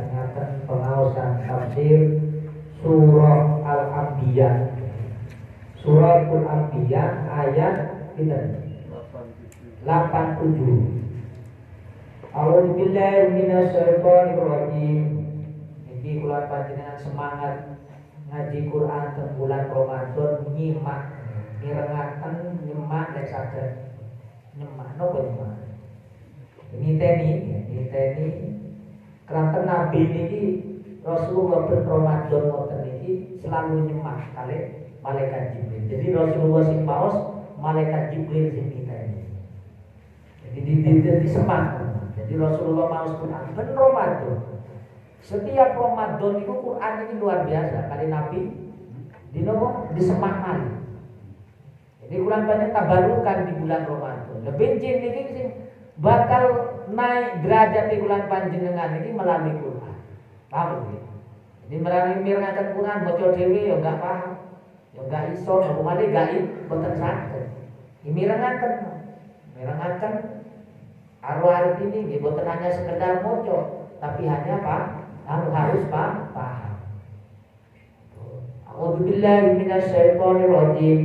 mirengaken pengaosan tafsir surah Al-Anbiya. Surah Al-Anbiya ayat 87. A'udzu billahi minasyaitonir rajim. Iki kula panjenengan semangat ngaji Quran teng bulan Ramadan nyimak, mirengaken nyimak nek saged. Nyimak napa nyimak? Niteni keranten Nabi niki Rasulullah ben Ramadan ngoten niki selalu nyimak kalih malaikat Jibril. Jadi Rasulullah sing maos, malaikat Jibril sing niteni. Jadi disemak. Jadi Rasulullah maos Quran ben Ramadan. Setiap Ramadan itu Quran ini luar biasa. Kali Nabi disemak kali. Jadi Quran banyak tabarukan di bulan Ramadan. Lebih niki sing bakal naik derajat di bulan panjenengan ini melalui Quran. Paham ya? Jadi melalui mirengaken Quran maca dhewe ya enggak paham. Ya enggak iso, umane gaib boten saged. Mirengaken arwah ini nggih boten hanya sekedar maca, tapi hanya harus paham. A'udzu billahi minasyaitonir rajim.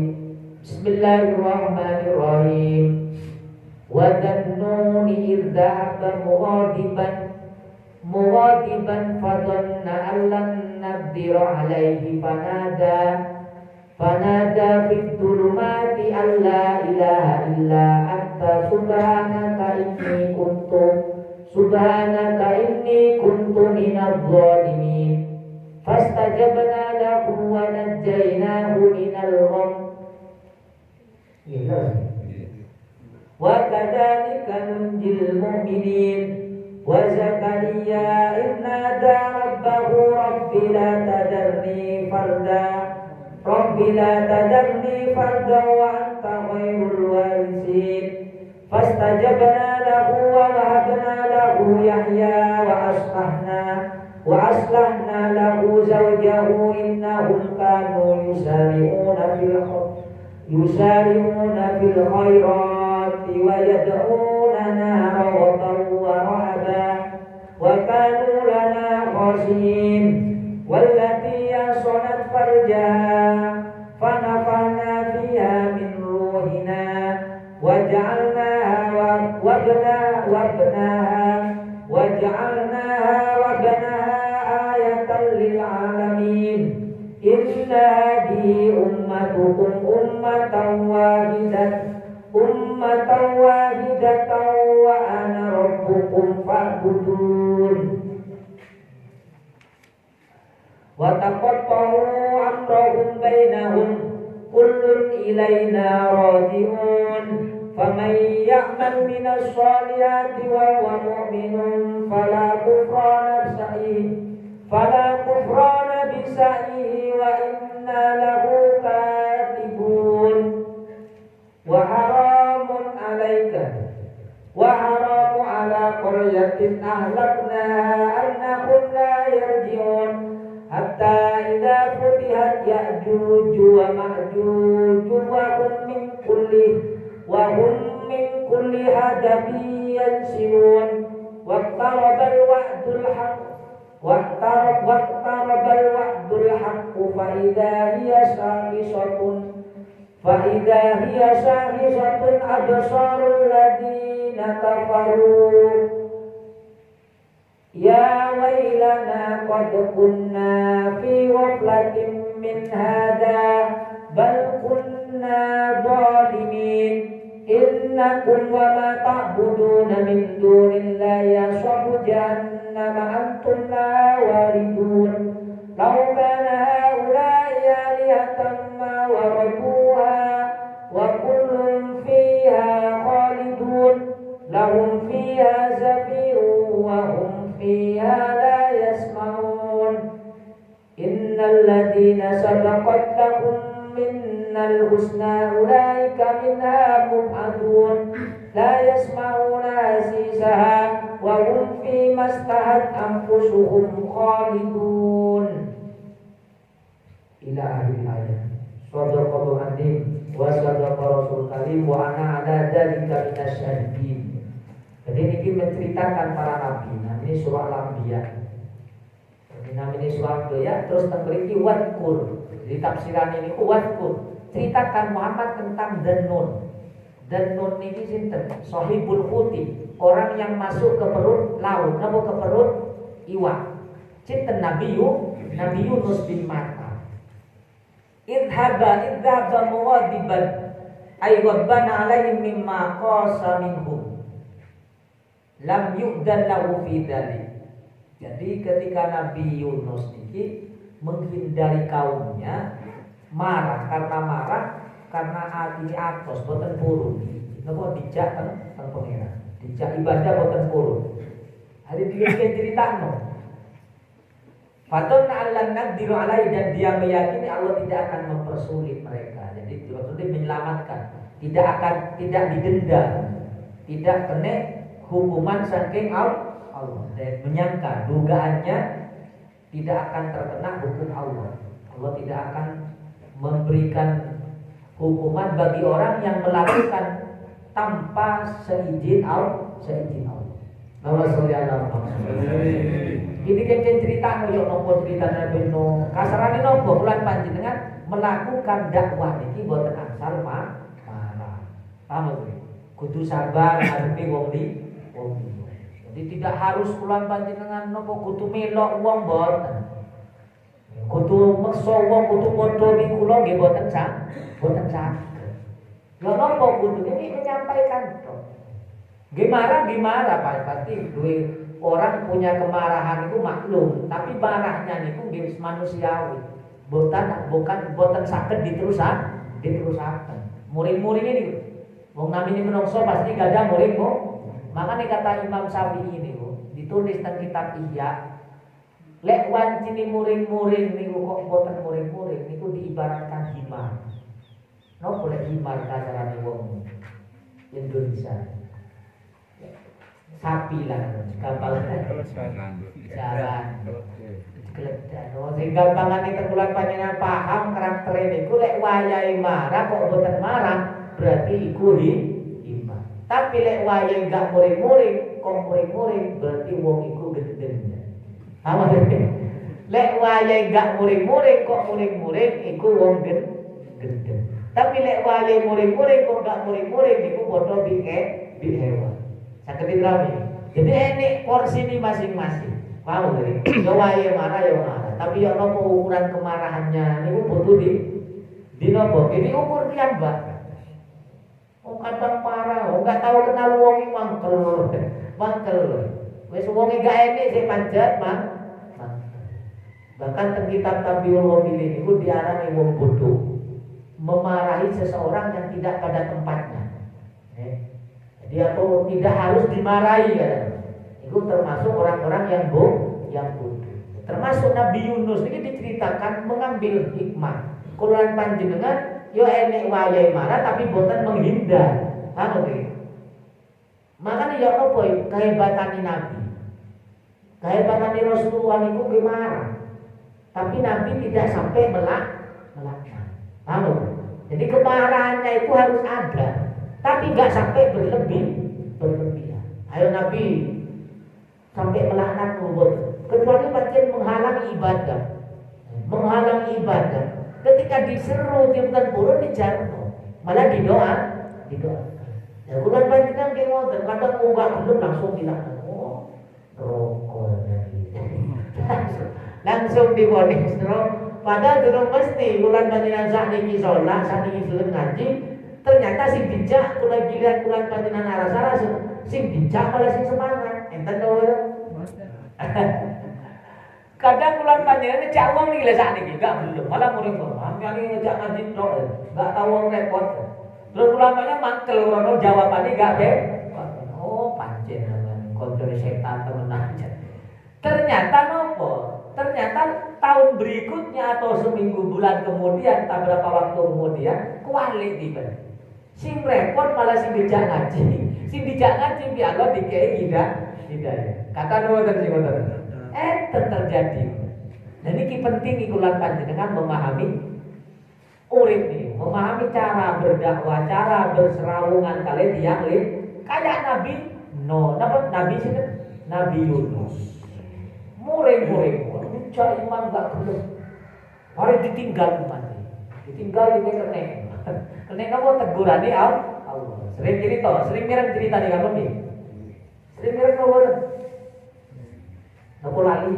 Bismillahirrahmanirrahim. Wa dhannuni idh dhahaba mughadiban fadhanna an lan naqdira alayhi fanada fid dhulumati an la ilaha illa anta subhanaka inni kuntu minadh dhalimin fastajabna lahu wa najjaynahu minal gham. Wa kadzalika nunjil mu'minin wa Zakariya idh nada rabbahu rabbi la tadarni farda wa anta khairul warithin fastajabna lahu wa wahabna lahu Yahya wa aslahna lahu zawjahu innahum kanu yusari'una fil khairati wa yad'unana raghaban wa rahaban wa kanu lana khashiyin wallati yasunat farjaha fanafana fiha min ruhina waj'alnaha ayatan lil alamin. Inna hadhihi ummatukum ummatan wahidatan wa ana rabbukum fa'budun. Wa taqatta'u amrahum bainahum kullun ilayna raji'un. Faman ya'mal minas solihati wa huwa mu'minun fala kufrana bisa'ihi wa inna lahu katibun. Wa haramu ala qaryatin ahlaknaha annahum la yarji'un hatta idza futihat ya'juj wa ma'juj wa hum min kulli hadabin yansilun waqtaraba al-wa'dul haqq فإذا هي شاخصة أبصار الذين كفروا يا ويلنا قد كنا في غفلة من هذا بل كنا ظالمين إنكم وما تعبدون من دون الله يصب جهنم أنتم لها واردون لو كان هؤلاء آلهة ما وردوها وكل فيها خالدون لهم فيها زفير وهم فيها لا يسمعون إن الذين سبقت لهم منا الحسنى أولئك منها مبعدون لا يسمعون حسيسها وهم فيما اشتهت أنفسهم خالدون. إلى آخر الآية. Sadaqallahu azim wa sadaqa rasul karim wa ana ala dzalika minasyahidin. Jadi ini menceritakan para nabi. Nah, ini surah Al-Anbiya. namanya swarga ya. Terus teng mriki wadkur. Di tafsiran ini wadkur. Ceritakan Muhammad tentang Dannun. Dannun ini sinten? Sahibul Huti, orang yang masuk ke perut laut, napa ke perut iwak. Sinten Nabi Yunus bin Matta. Idhaba mughadiban ay wabbana alaihim mimma qasa minhum lam yu'dan lahu fi dzalik. Jadi ketika Nabi Yunus ini menghindari kaumnya, marah karena ini atos boten purun. Napa dijak teng pangeran. Dijak ibadah boten purun. Hari dia critakno. Fatun Allah naqdiru alai, dan dia meyakini Allah tidak akan mempersulit mereka. Jadi maksudnya menyelamatkan, tidak didenda, tidak kena hukuman saking Allah. Dan menyangka dugaannya tidak akan terkena hukum Allah. Allah tidak akan memberikan hukuman bagi orang yang melakukan tanpa seizin Allah. Nama sallallahu alaihi. Ini kan cerita yo nopo cerita Nabi Nuh. Kasarane nopo bulan panjenengan melakukan dakwah niki boten asal marah. Paham nggih? Kudu sabar ngadepi wong li. Jadi tidak harus bulan panjenengan nopo kudu melok wong boten. Kudu meksa wong kudu padha ning kula nggih boten saged. Lha nopo kudu ini menyampaikan to. Gimana Pak, pasti duwe orang punya kemarahan itu maklum, tapi marahnya itu nggih manusiawi. Boten saged diterusaken. Muring-muring ini wong namine menungso pasti gadah muring kok. Makanya kata Imam Syafi'i ini ditulis teng kitab Ihya. Lek wancine muring-muring niku kok boten muring-muring niku diibaratkan himar. Napa lek himar kasarane wong Indonesia? Sapi lah, gampang jalan, geledan. Sing gampangane terkulan panjenengan paham karakter niku lek wayahe marah kok boten marah, berarti iku himar. Tapi lek wayahe gak muring-muring, kok muring-muring, berarti wong iku gedhen. Apa lek wayahe gak muring-muring, kok muring-muring, iku wong gedhen. Tapi lek wayahe muring-muring, kok gak muring-muring, iku padha hewan. Sakit rame. Jadi ini porsi ini masing-masing. Paham nggih? Yo wae marah. Tapi yo nopo ukuran kemarahannya niku butuh di nopo? Ini ukur kian, Mbak. Kadang parah, enggak tahu kenal wong iki mangkel. Wis wong gak enek sing panjat, Mang. Bahkan teng kitab Tabiul Wafili niku diarani wong bodoh memarahi seseorang yang tidak pada tempatnya. Dia tuh tidak harus dimarahi ya. Itu termasuk orang-orang yang bodoh. Termasuk Nabi Yunus ini diceritakan mengambil hikmah. Kulan panjenengan yo enek wayahe marah tapi boten menghindar. Oke. Makanya ya apa kehebatan Nabi. Kehebatan Rasulullah niku marah. Tapi Nabi tidak sampai melaknat. Jadi kemarahannya itu harus ada. Tapi nggak sampai berlebihan. Ayo Nabi sampai melaknat mulut. Kecuali pancen menghalangi ibadah. Ketika diseru tiap purun dijarno, malah didoa. Ya bulan panjenengan ki ngoten, kadang enggak belum langsung dilaknat. Oh, rokok dari. Langsung divonis padahal durung mesti bulan panjenengan sakniki salat, sakniki ngaji. Ternyata sing dijak kula giliran kula panjenengan arah-arah sing dijak malah sing semangat. Enten to. Kadang kula panjenengan ngejak wong niki lha sakniki gak belum, malah murid kok. Amane ngejak ngaji tok, gak tau wong repot. Terus kula panjenengan mangkel ngono jawabane gak be. Oh, pancen kontrol setan temenan aja. Ternyata nopo? Ternyata tahun berikutnya atau seminggu bulan kemudian, tak berapa waktu kemudian, kuali tiba. Sing repot malah sing dijak ngaji biarlah dikei hidayah. Kata nuwun sing ngoten. Terjadi. Dan ini penting ikulan panjenengan memahami urip nih, memahami cara berdakwah, cara berserawungan kalian yang kayak Nabi Yunus. Muring-muring puncak iman gak gelem. Mari ditinggal mati. Ditinggal iki kene. Kene apa tegurane Allah. Sering cerita, sering mireng cerita nih kamu nih. Sering mireng apa? Napa lali?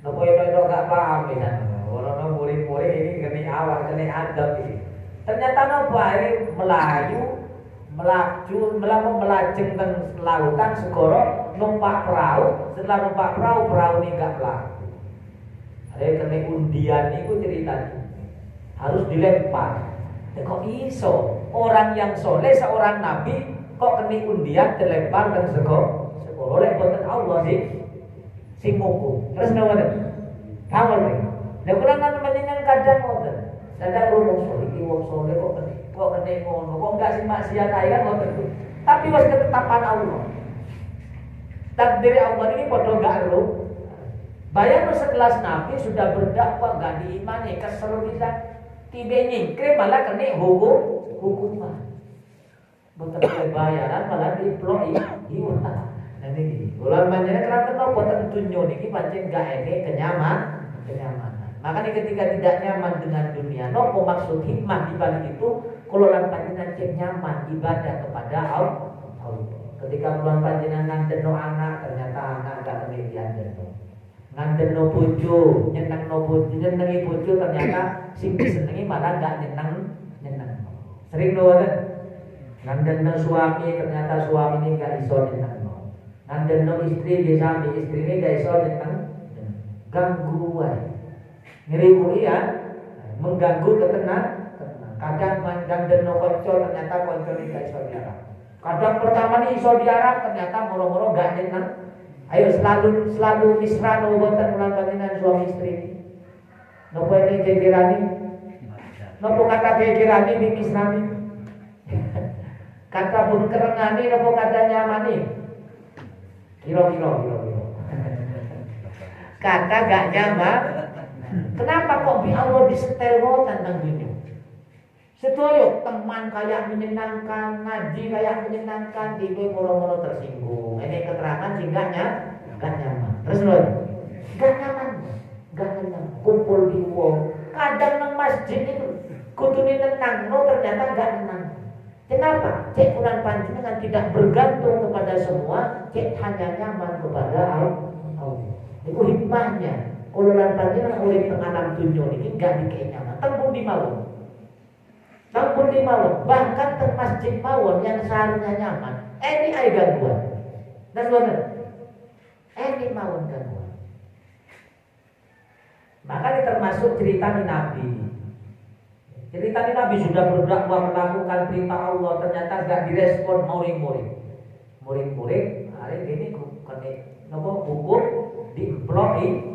Napa itu gak paham ya. Orang murid-murid ini kene awal, kene adab ini. Ternyata napa ini melayu melajeng teng lautan segoro numpak perahu. Setelah numpak perahu ini gak melaku. Ada kena undian itu ceritanya harus dilempar. Kok iso orang yang soleh seorang nabi kok kena undian dilempar teng segoro oleh boten Allah sing ngukum. Terus napa? Kamu nih. Nek kula nang panjenengan kadang ngoten. Sadar wong soleh kok kena ngono. Kok enggak sing maksiat ae kan ngoten. Tapi wis ketetapan Allah. Takdir Allah ini padha enggak ero. Bayang sekelas nabi sudah berdakwah enggak diimani, kesel bisa. Tiba nyingkir malah kena hukuman. Boten bayaran malah diploi iwat. Nah niki, ulah panjenengan keraten napa tentunyo niki pancen gak ene kenyamanan. Makanya ketika tidak nyaman dengan dunia, nopo maksud hikmah di balik itu, kalau lan panjenengan cek nyaman ibadah kepada Allah. Ketika bulan panjenengan ngandeno anak, ternyata anak gak kemudian deno. Ngandeno bojo, nyenengi bojo ternyata sing disenengi malah gak nyeneng. Sering lho kan? Ngandeno suami ternyata suami ini gak iso nyeneng. Ngandeno istri di samping istri ini gak iso nyeneng. Ganggu wae. Ngeri ya, mengganggu ketenangan. Kadang ngandeno konco ternyata konco ini gak iso diarah. Kadang pertama nih iso diarah ternyata moro-moro gak nyeneng. Ayo selalu misra nuwutan ulang panjenengan suami istri. Nopo ini gegirani? Nopo kata gegirani di misrani? Kata bun kerengani nopo kata nyamani? Kira-kira. Kata gak nyaman. Kenapa kok bi Allah disetel tentang dunia? Setuju teman kayak menyenangkan, ngaji kayak menyenangkan, tiba moro-moro tersinggung. Ini keterangan singkatnya gak nyaman. Terus loh, gak nyaman. Kumpul di uang. Kadang nang masjid itu kudune tenang, ternyata gak tenang. Kenapa? Cek Quran panjenengan tidak bergantung kepada semua, cek hanya nyaman kepada Allah. Itu hikmahnya. Kalau lan panjenengan oleh penganam dunia ini gak dikei nyaman. Tempun di mawon. Bahkan ke masjid mawon yang seharusnya nyaman, ini ada gangguan. Dan benar, ini mawon gangguan. Maka ini termasuk cerita Nabi. Cerita Nabi sudah berdakwah melakukan perintah Allah, ternyata gak direspon murid-murid. Hari ini kena nopo hukum diploi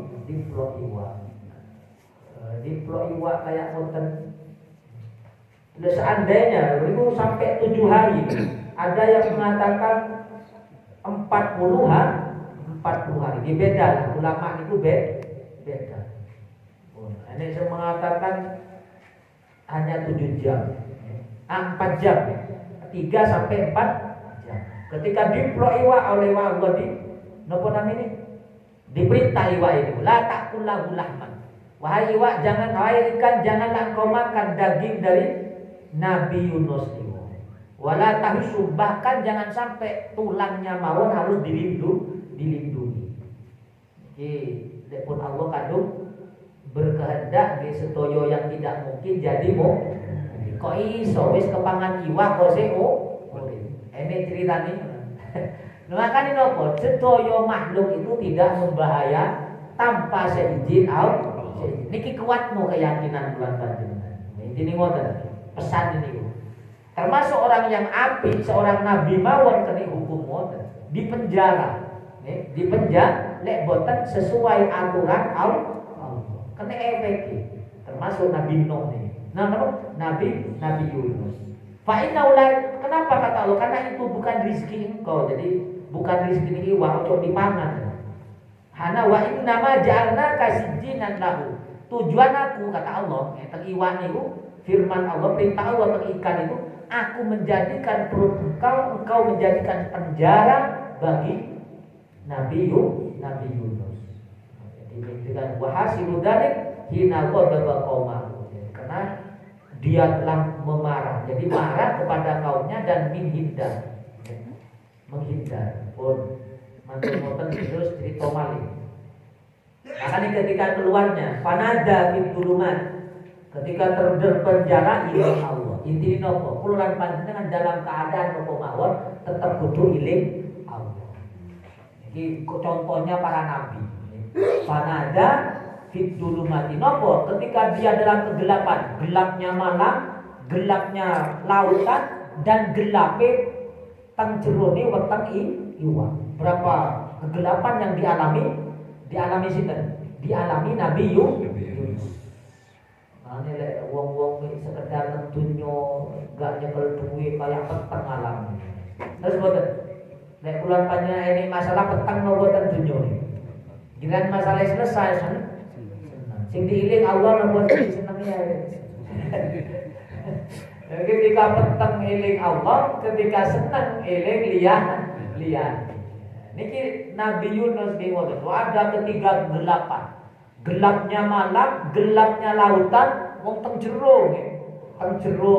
iwa kayak ngoten. Seandainya itu sampai 7 hari, ada yang mengatakan 40 hari. Ini beda, ulama itu beda. Ini saya mengatakan hanya 7 jam, 4 jam, 3 sampai 4 jam. Ketika diploiwa oleh Allah di nopo namanya diperintah iwa itu, la takul lahu lahman. Wahai iwa, wahai ikan, janganlah kau makan daging dari Nabi Yunus itu. Wala tahisu, bahkan jangan sampai tulangnya mawon harus dilindungi. Jadi pun Allah kadung berkehendak di setoyo yang tidak mungkin jadi kok iso wis kepangan iwak kok seo. Ini cerita nih. Makanya nopo setoyo makhluk itu tidak membahaya tanpa seizin Allah. Niki kuatmu keyakinan bulan panjenengan. Ini ngoten. Pesan ini termasuk orang yang apik, seorang nabi mawon kena hukum ngoten, di penjara lek boten sesuai aturan Allah kena efek, termasuk Nabi Nuh ini. Nabi Yunus. Fa inna kenapa kata Allah? Karena itu bukan rezeki engkau, jadi bukan rezeki ini wah untuk dipangan. Hana wa inna ma ja'alna kasijjinan lahu. Tujuan aku kata Allah, teng iwan itu firman Allah, perintah Allah ke ikan itu, aku menjadikan perut engkau menjadikan penjara bagi Nabi Yunus. Ini dengan wahasilu dzalik hina ghadaba qaumahu. Karena dia telah memarah. Jadi marah kepada kaumnya dan menghindar. Menghindar. Pun mantul-mantul terus cerita malih. Makanya ketika keluarnya panada fid dulumat, ketika terpenjara iling Allah. Intinya nopo? Kuluran panjenengan dalam keadaan nopo mawon tetap kudu iling Allah. Ini contohnya para nabi. Panada fid dulumati nopo? Ketika dia dalam kegelapan, gelapnya malam, gelapnya lautan dan gelapnya teng jerone weteng iwak. Berapa kegelapan yang dialami sinten? Dialami Nabi Yunus. Nah, ini lek wong-wong sekedar dunyo gak nyekel duwe kayak peteng alam. Terus boten. Lek kula panjenengan ini masalah peteng boten dunyo niki. Giliran masalah selesai seneng. Sing diiling Allah boten seneng ya. Ketika peteng eling Allah, ketika seneng eling liyan. Niki Nabi Yunus di ngoten, ada ketiga kegelapan. Gelapnya malam, gelapnya lautan, wong teng jero nggih. Teng jero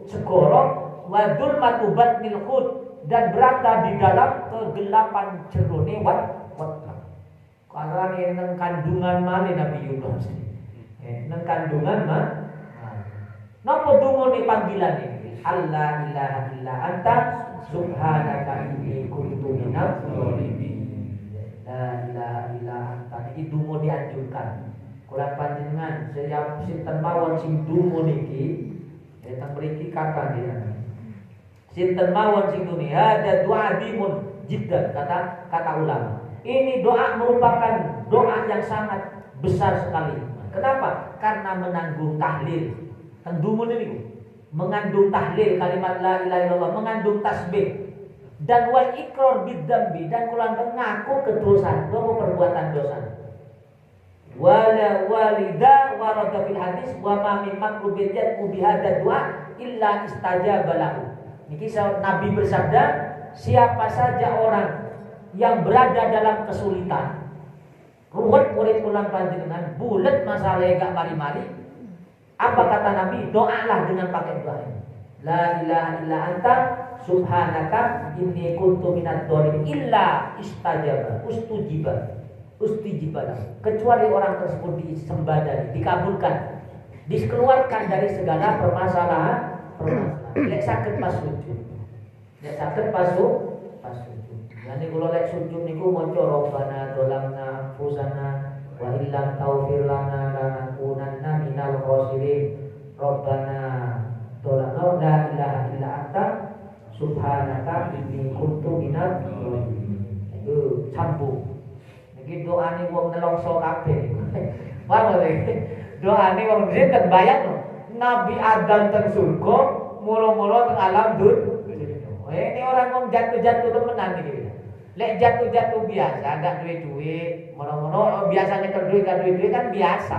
segara wadul matubat milhud dan berada di dalam kegelapan jerone weteng. Karena nang kandungan malih Nabi Yunus. Nang kandungan napa dungane panggilan iki? Allah ilaha illa anta subhanaka inni kuntu minadz dzalimin. La ilaha illa anta iki donga dianjurkan. Kula panjenengan siap sinten mawon sing donga niki teng mriki kakang ya. Sinten mawon sing dunia ada doa dimun jiddan kata ulama. Ini doa merupakan doa yang sangat besar sekali. Kenapa? Karena menanggung tahlil. Tengdumun ini mengandung tahlil kalimat la ilaha illallah, mengandung tasbih dan wal iqrar bidzambi dan kulang mengaku kedosaan, perbuatan dosa. Wala walida warada fil hadis wa ma min makrubin yad'u bihadza du'a illa istajaba lahu. Niki Nabi bersabda, siapa saja orang yang berada dalam kesulitan, ruwet murid ulang panjenengan, bulet masalah gak mari-mari. Apa kata Nabi? Doalah dengan pakai doa ini. La ilaha illa anta subhanaka inni kuntu minadz dzalimin illa istajaba ustujiba kecuali orang tersebut disembadani, dikabulkan, dikeluarkan dari segala permasalahan. Lek saged pas sujud. Lek saged pas sujud. Jadi kalau lek sujud niku maca Rabbana dolamna anfusana wa illam taghfir lana lanakunanna minal khasirin. Rabbana dolamna la ilaha illa anta subhanaka inni kuntu minadz dzalimin. Itu sambung. Niki doane wong nelongso kabeh. Paham lho. Doane wong sinten bayang lho. Nabi Adam teng surga, mula-mula teng alam dunya. Ini orang wong jatuh-jatuh temenan iki. Lek jatuh-jatuh biasa, gak duit-duit, mula-mula biasanya ke duit gak duit-duit kan biasa.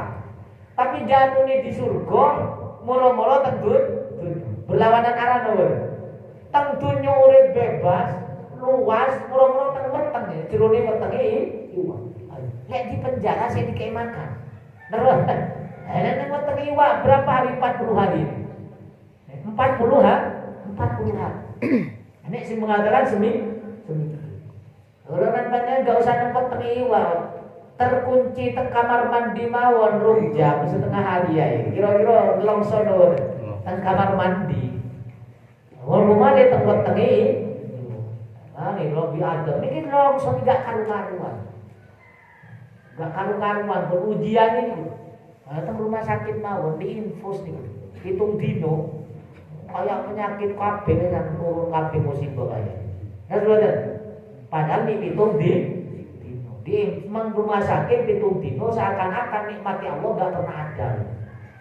Tapi jatuhnya di surga, mula-mula teng dunya. Berlawanan arah lho. Teng dunya urip bebas, luas, mula-mula teng weteng ya. Jerone wetenge iwak. Lek di penjara saya dikei makan. Terus nang wetenge iwak berapa hari? 40 hari. 40 hari. Ini sih mengatakan seminggu. Kalau nantinya nggak usah nempel tengi iwak, terkunci teng kamar mandi mawon rong jam setengah hari ya. Kira-kira longso dong teng kamar mandi. Rumah dia teng tengi. Nah nih lebih ada. Ini longso tidak karu-karuan. Gak karu-karuan berujian ini. Teng rumah sakit mawon diinfus nih. Hitung dino. Kayak penyakit kabeh kan turun kabeh musibah kaya. Nah, saudara. Padahal pitung di rumah sakit pitung dino seakan-akan nikmati Allah enggak pernah ada.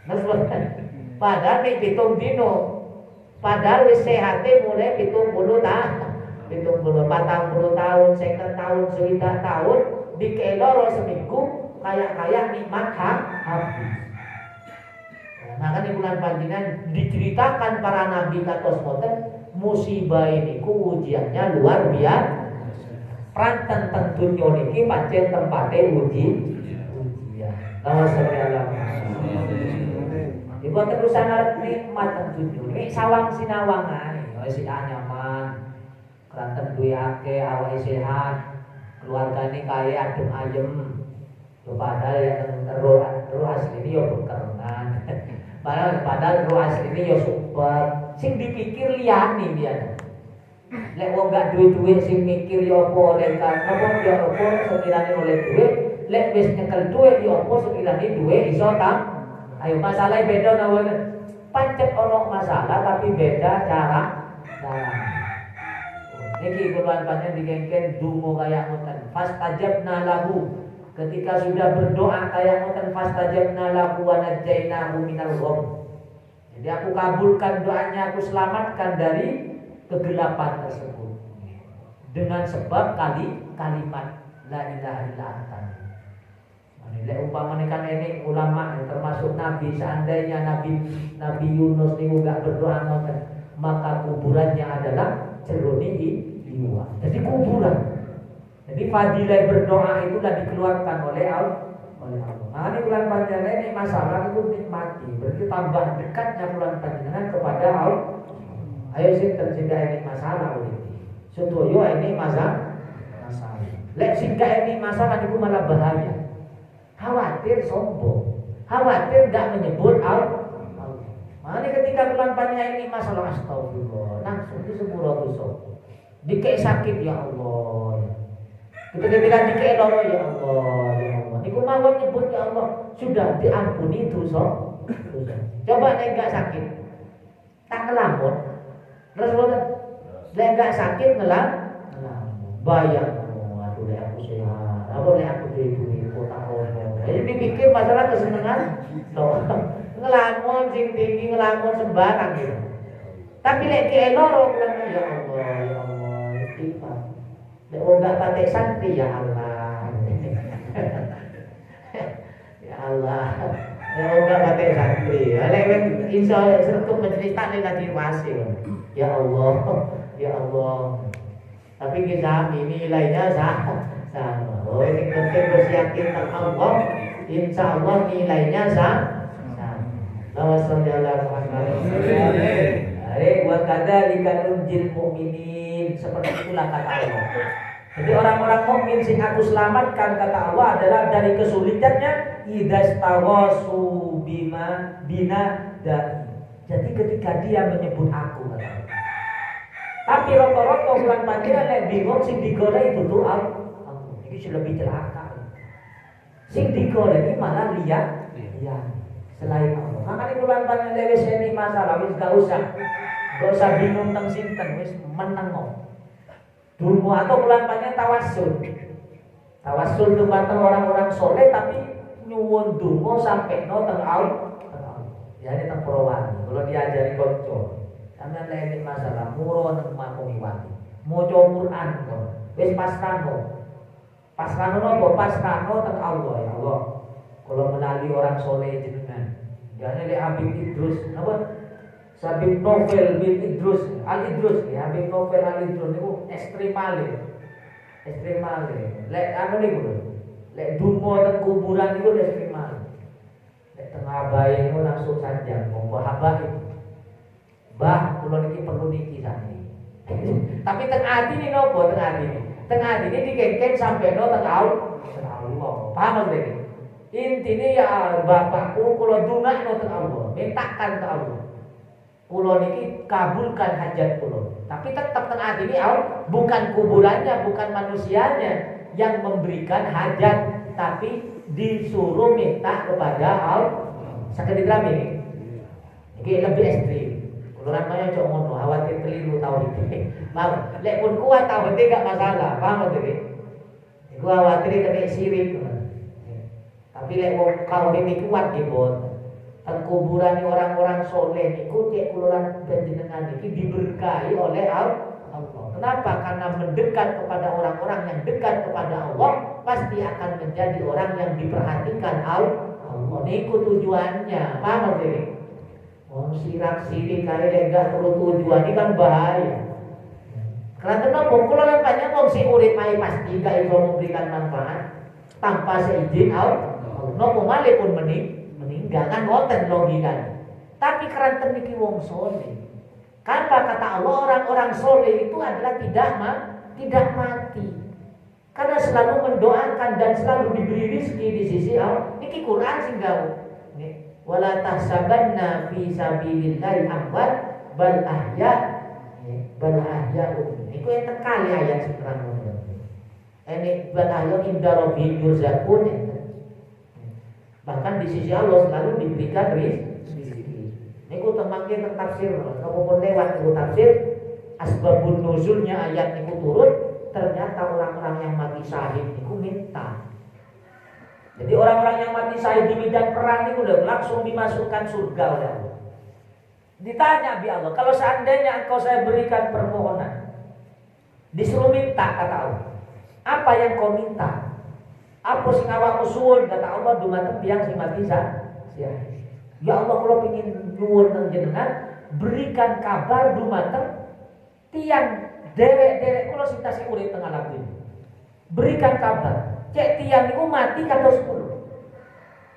Nah, saudara. Padahal pitung dino. Padahal wis sehate mulai 70 tahun. 40 tahun, 50 tahun, 60 tahun dikeloro seminggu kayak nikmat habis. Maka di bulan panjenengan diceritakan para nabi kados boten musibah ini ku ujiannya luar biasa. Peran tentang dunia niki pancen tempate ujian. Ibu terusan arep nikmat tentunya. Nek sawang sinawang ae, wis nyaman. Keranten duwe akeh, awake sehat, keluargane kaya adem ayem. Padahal yang roh asli ini ya bekerengan. Padahal roh asli ini ya super. Sing dipikir liyane dia. Lek wong gak duwe-duwe sing mikir ya apa oleh kan, apa ya apa sekirane oleh duwe, lek wis nyekel duwe ya apa sekirane duwe iso ta. Ayo masalah beda nawan. Pancet ono masalah tapi beda cara. Niki kuluan panjang digengken dungo kayak ngoten. Fastajabna lahu. Ketika sudah berdoa kayak ngoten fastajabna lahu wa najainahu minal gham. Jadi aku kabulkan doanya, aku selamatkan dari kegelapan tersebut. Dengan sebab kalimat la ilaha illa anta. Lek umpamane kan ini ulama termasuk nabi, seandainya Nabi Yunus niku gak berdoa ngoten, maka kuburannya adalah ceruni iwa. Jadi kuburan. Jadi fadilah berdoa itulah dikeluarkan oleh Allah. Nah, ini bulan panjenengan ini masalah itu nikmati. Berarti tambah dekatnya bulan panjenengan kepada Allah. Ayo sinten sing ini masalah ini. Sedoyo ini masalah. Lek sing ini masalah niku malah bahaya. Khawatir sombong, khawatir gak menyebut Allah. Makanya ketika bulan panjang ini masalah astagfirullah, langsung disepuro dosa. Dikek sakit ya Allah. Ketika dikek loro ya Allah, ya Allah. Niku mawon nyebut ya Allah, sudah diampuni dosa. Coba nek gak sakit, tak ngelamun. Terus lek gak sakit ngelamun. Bayang, aduh lek aku sehat, apa lek aku duwe kota rono. Jadi dipikir masalah kesenangan, ngelamun sing tinggi ngelamun sembarang gitu. Tapi lek ki loro ya Allah, ya Allah, istighfar. Lek wong gak pakai santri ya Allah. Ya Allah. Lek wong gak pakai santri, lek iso sertuk majelis taklim lagi wasil. Ya Allah, ya Allah. Tapi kita nilainya sama. Oh, ini penting harus yakin tentang Allah. Insya Allah nilainya sama. Wa kadzalika nunjil mu'minin. Seperti itulah kata Allah. Jadi orang-orang mukmin sing aku selamatkan kata Allah adalah dari kesulitannya idastaghasu bina dan. Jadi ketika dia menyebut aku kata Allah. Tapi rata-rata bulan panjenengan nek bingung sing digoleki itu Allah. Ini lebih celaka. Sing digoleki malah lihat selain Allah. Makanya bulan panjenengan wis ini masalah wis gak usah bingung teng sinten, wis meneng kok. Dungo atau bulan panjenengan tawassul. Tawassul itu batang orang-orang soleh tapi nyuwun dungo sampai no teng Allah. Ya ini teng Purwani. Kalau diajari kanca sampeyan lek masalah muro nang makomiwati. Maca Quran kok. Wis pasrahno. Pasrahno napa? Pasrahno teng Allah ya Allah. Kalau melalui orang soleh jenengan. Jane lek Habib Idrus napa? Habib Novel bin Idrus, Al Idrus ya, Habib Novel Al Idrus niku ekstremale. Lek anu niku lek dungo teng kuburan niku ekstremale. Lek tengah bayi niku langsung sanjang monggo habaib. Bah, kula niki perlu niki sami. Tapi teng ati niki nopo teng ati niki? Teng ati niki dikengken sampai no teng Allah. Paham nggih? Intine ya bapakku kula dongakno teng Allah, mintakan ke Allah. Kula niki kabulkan hajat kula. Tapi tetap teng ati niki Allah, bukan kuburannya, bukan manusianya yang memberikan hajat, tapi disuruh minta kepada Allah. Sakit didrami. Iki lebih ekstrim. Orang banyak cok ngono, khawatir keliru tauhid. Mau, lek pun kuat tauhid gak masalah, paham betul? Iku khawatir kena sirik. Tapi lek wong tauhid iki kuat nggih, teng kuburan orang-orang soleh niku cek kula panjenengan iki diberkahi oleh Allah. Kenapa? Karena mendekat kepada orang-orang yang dekat kepada Allah pasti akan menjadi orang yang diperhatikan Allah. Niku tujuannya, paham betul? Sirak sirik kali enggak perlu tujuan ini kan bahaya. Karena kenapa? Kalau banyak wong sing urip ae pasti gak iso memberikan manfaat tanpa seizin Allah. Allah. Nopo malih pun meninggal kan ngoten logikanya. Tapi keranten niki wong soleh. Apa kata Allah, orang-orang soleh itu adalah tidak mati. Karena selalu mendoakan dan selalu diberi rezeki di sisi Allah. Niki Quran sing gawe. Wala tahsabanna fi sabilillahi amwat bal ahya. Bal ahya. Iku enten kali ayat sing terang. Ini bal ahya inda rabbihim yurzaqun. Bahkan di sisi Allah selalu diberikan rezeki. Niku temangke teng tafsir, napa lewat niku tafsir asbabun nuzulnya ayat niku turun, ternyata orang-orang yang mati syahid niku minta. Jadi orang-orang yang mati syahid di medan perang niku udah langsung dimasukkan surga oleh Allah. Ditanya bi Allah, kalau seandainya engkau saya berikan permohonan, disuruh minta kata Allah, apa yang kau minta? Apa sing awakmu suwun kata Allah dumateng tiyang sing mati syahid. Ya Allah, kalau ingin nyuwun nang jenengan berikan kabar dumateng tiang derek-derek kula sing tasih urip teng alam ini. Berikan kabar, cek tiang niku mati kados 10.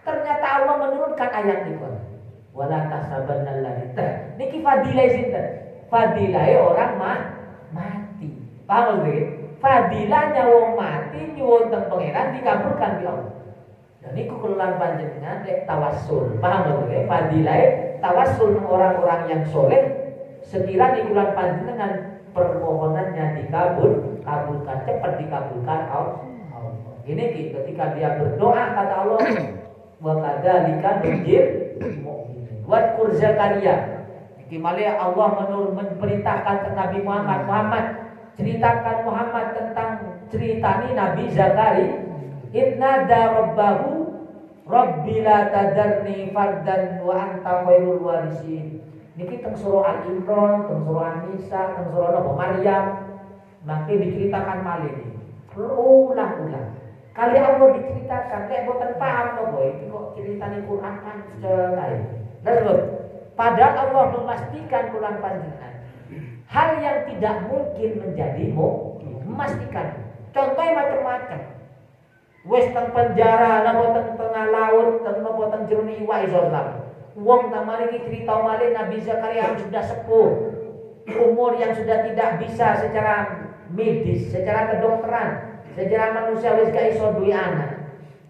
Ternyata Allah menurunkan ayat niku. Wala tasabannal ladzi. Niki fadilah sinten? Fadilah orang mati. Paham nggih? Fadilahnya wong mati nyuwun teng pangeran dikabulkan di Allah. Dan niku kelulan panjenengan lek tawassul. Paham lho, fadilah tawassul orang-orang yang soleh sekiranya kelulan panjenengan permohonannya kabulkan cepat dikabulkan Allah. Ini ketika dia berdoa kata Allah wa kadzalika nujir mu'minin. Wa qur Zakaria. Iki malih Allah memerintahkan ke Nabi Muhammad ceritakan Muhammad tentang ceritani Nabi Zakaria. Idnada rabbahu rabbi la tadarni fardan wa anta khairul warisin. Niki teng surah Al-Imran, teng surah An-Nisa, teng surah Maryam. Maka diceritakan malih ini. Berulang-ulang. Kali Allah diceritakan, lek boten paham to boy, iki kok ceritane Quran kan lain. Lalu padahal Allah memastikan Quran panjenengan hal yang tidak mungkin menjadi memastikan. Contohnya macam-macam. Wes teng penjara, napa teng tengah laut, napa teng jero iwak iso selamat. Wong tamari iki cerita malih Nabi Zakaria yang sudah sepuh, umur yang sudah tidak bisa secara medis, secara kedokteran, secara manusia wis gak iso duwe anak.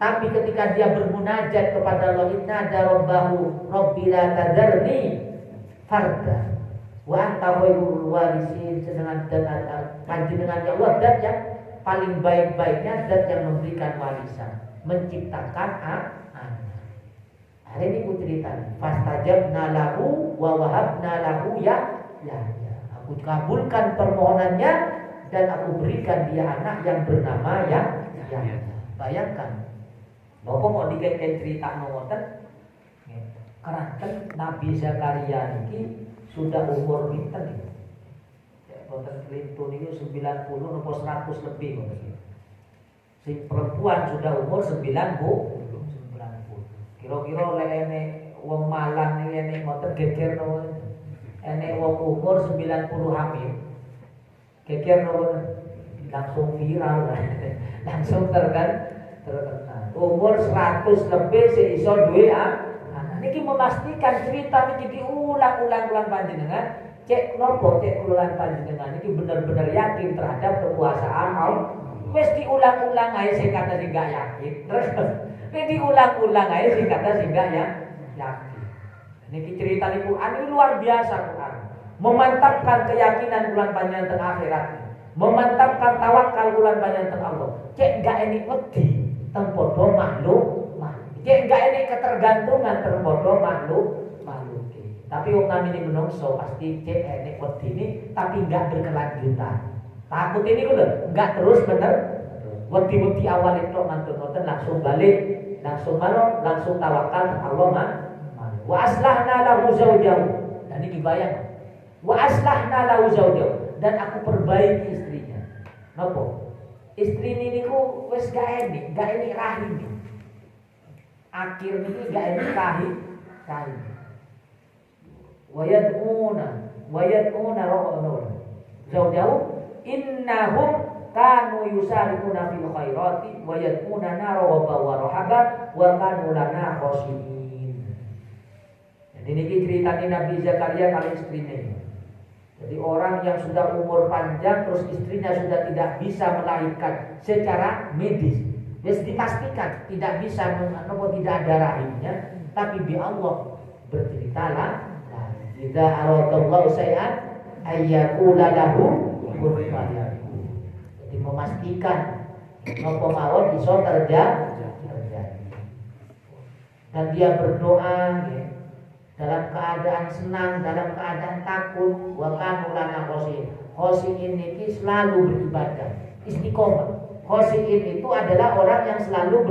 Tapi ketika dia bermunajat kepada Allah, inna rabbahu rabbi la tadarni farda wa anta khairul warisin, sedangkan panjenengan ya Allah dan yang paling baik-baiknya dan yang memberikan warisan, menciptakan anak. Hari ini ku cerita, fastajabna lahu wa wahabna lahu ya. Aku kabulkan permohonannya dan aku berikan dia anak yang bernama ya. Bayangkan, bapak mau dikeken cerita ngoten, keranten Nabi Zakaria ini sudah umur pinten nih. Boten kelintun ini 90 atau 100 lebih mungkin. Si perempuan sudah umur 90. Kira-kira lene wong Malang ini ngoten geger no. Ene wong umur 90 hamil. Geger no langsung viral lah. Langsung terkenal. Umur 100 lebih si iso duwe anak. Niki memastikan cerita niki diulang-ulang panjenengan. Cek nopo cek ulang panjenengan iki benar-benar yakin terhadap kekuasaan Allah. Wis diulang-ulang ae sing kata sing gak yakin. Terus diulang-ulang ae sing kata sing gak yakin. Niki cerita di Quran ini luar biasa Quran. Memantapkan keyakinan bulan panjenengan teng akhirat. Memantapkan tawakal bulan panjenengan teng Allah. Cek gak ini wedi teng padha makhluk. Cek gak ini ketergantungan teng padha makhluk. Tapi wong namine menungso pasti cek enek wedi ini tapi enggak berkelanjutan. Takut ini lho, enggak terus bener. Wedi-wedi awal itu mantun-mantun langsung balik, langsung langsung tawakal Allah mah. Wa aslahna lahu zawjahu. Dan ini bayang. Wa aslahna lahu zawjahu dan aku perbaiki istrinya. Napa? Istri ini niku wis gak enek rahim. Akhir niki gak enek rahim. wayad'una zawjahu innahum kanu yusariquna fil khairati wa yad'unana raghaban wa rahaban wa kanu lana khashiyin. Jadi niki ceritanya Nabi Zakaria kali istrinya. Jadi orang yang sudah umur panjang terus istrinya sudah tidak bisa melahirkan secara medis, wis dipastikan tidak bisa tidak ada rahimnya, tapi bi Allah berceritalah, idza aradallahu syai'an ayyakula lahu kun fayakun. Jadi memastikan napa mawon iso terjadi. Dan dia berdoa ya, dalam keadaan senang, dalam keadaan takut, wa kanu lana khosyin. Khosyin ini selalu beribadah, istiqomah. Khosyin itu adalah orang yang selalu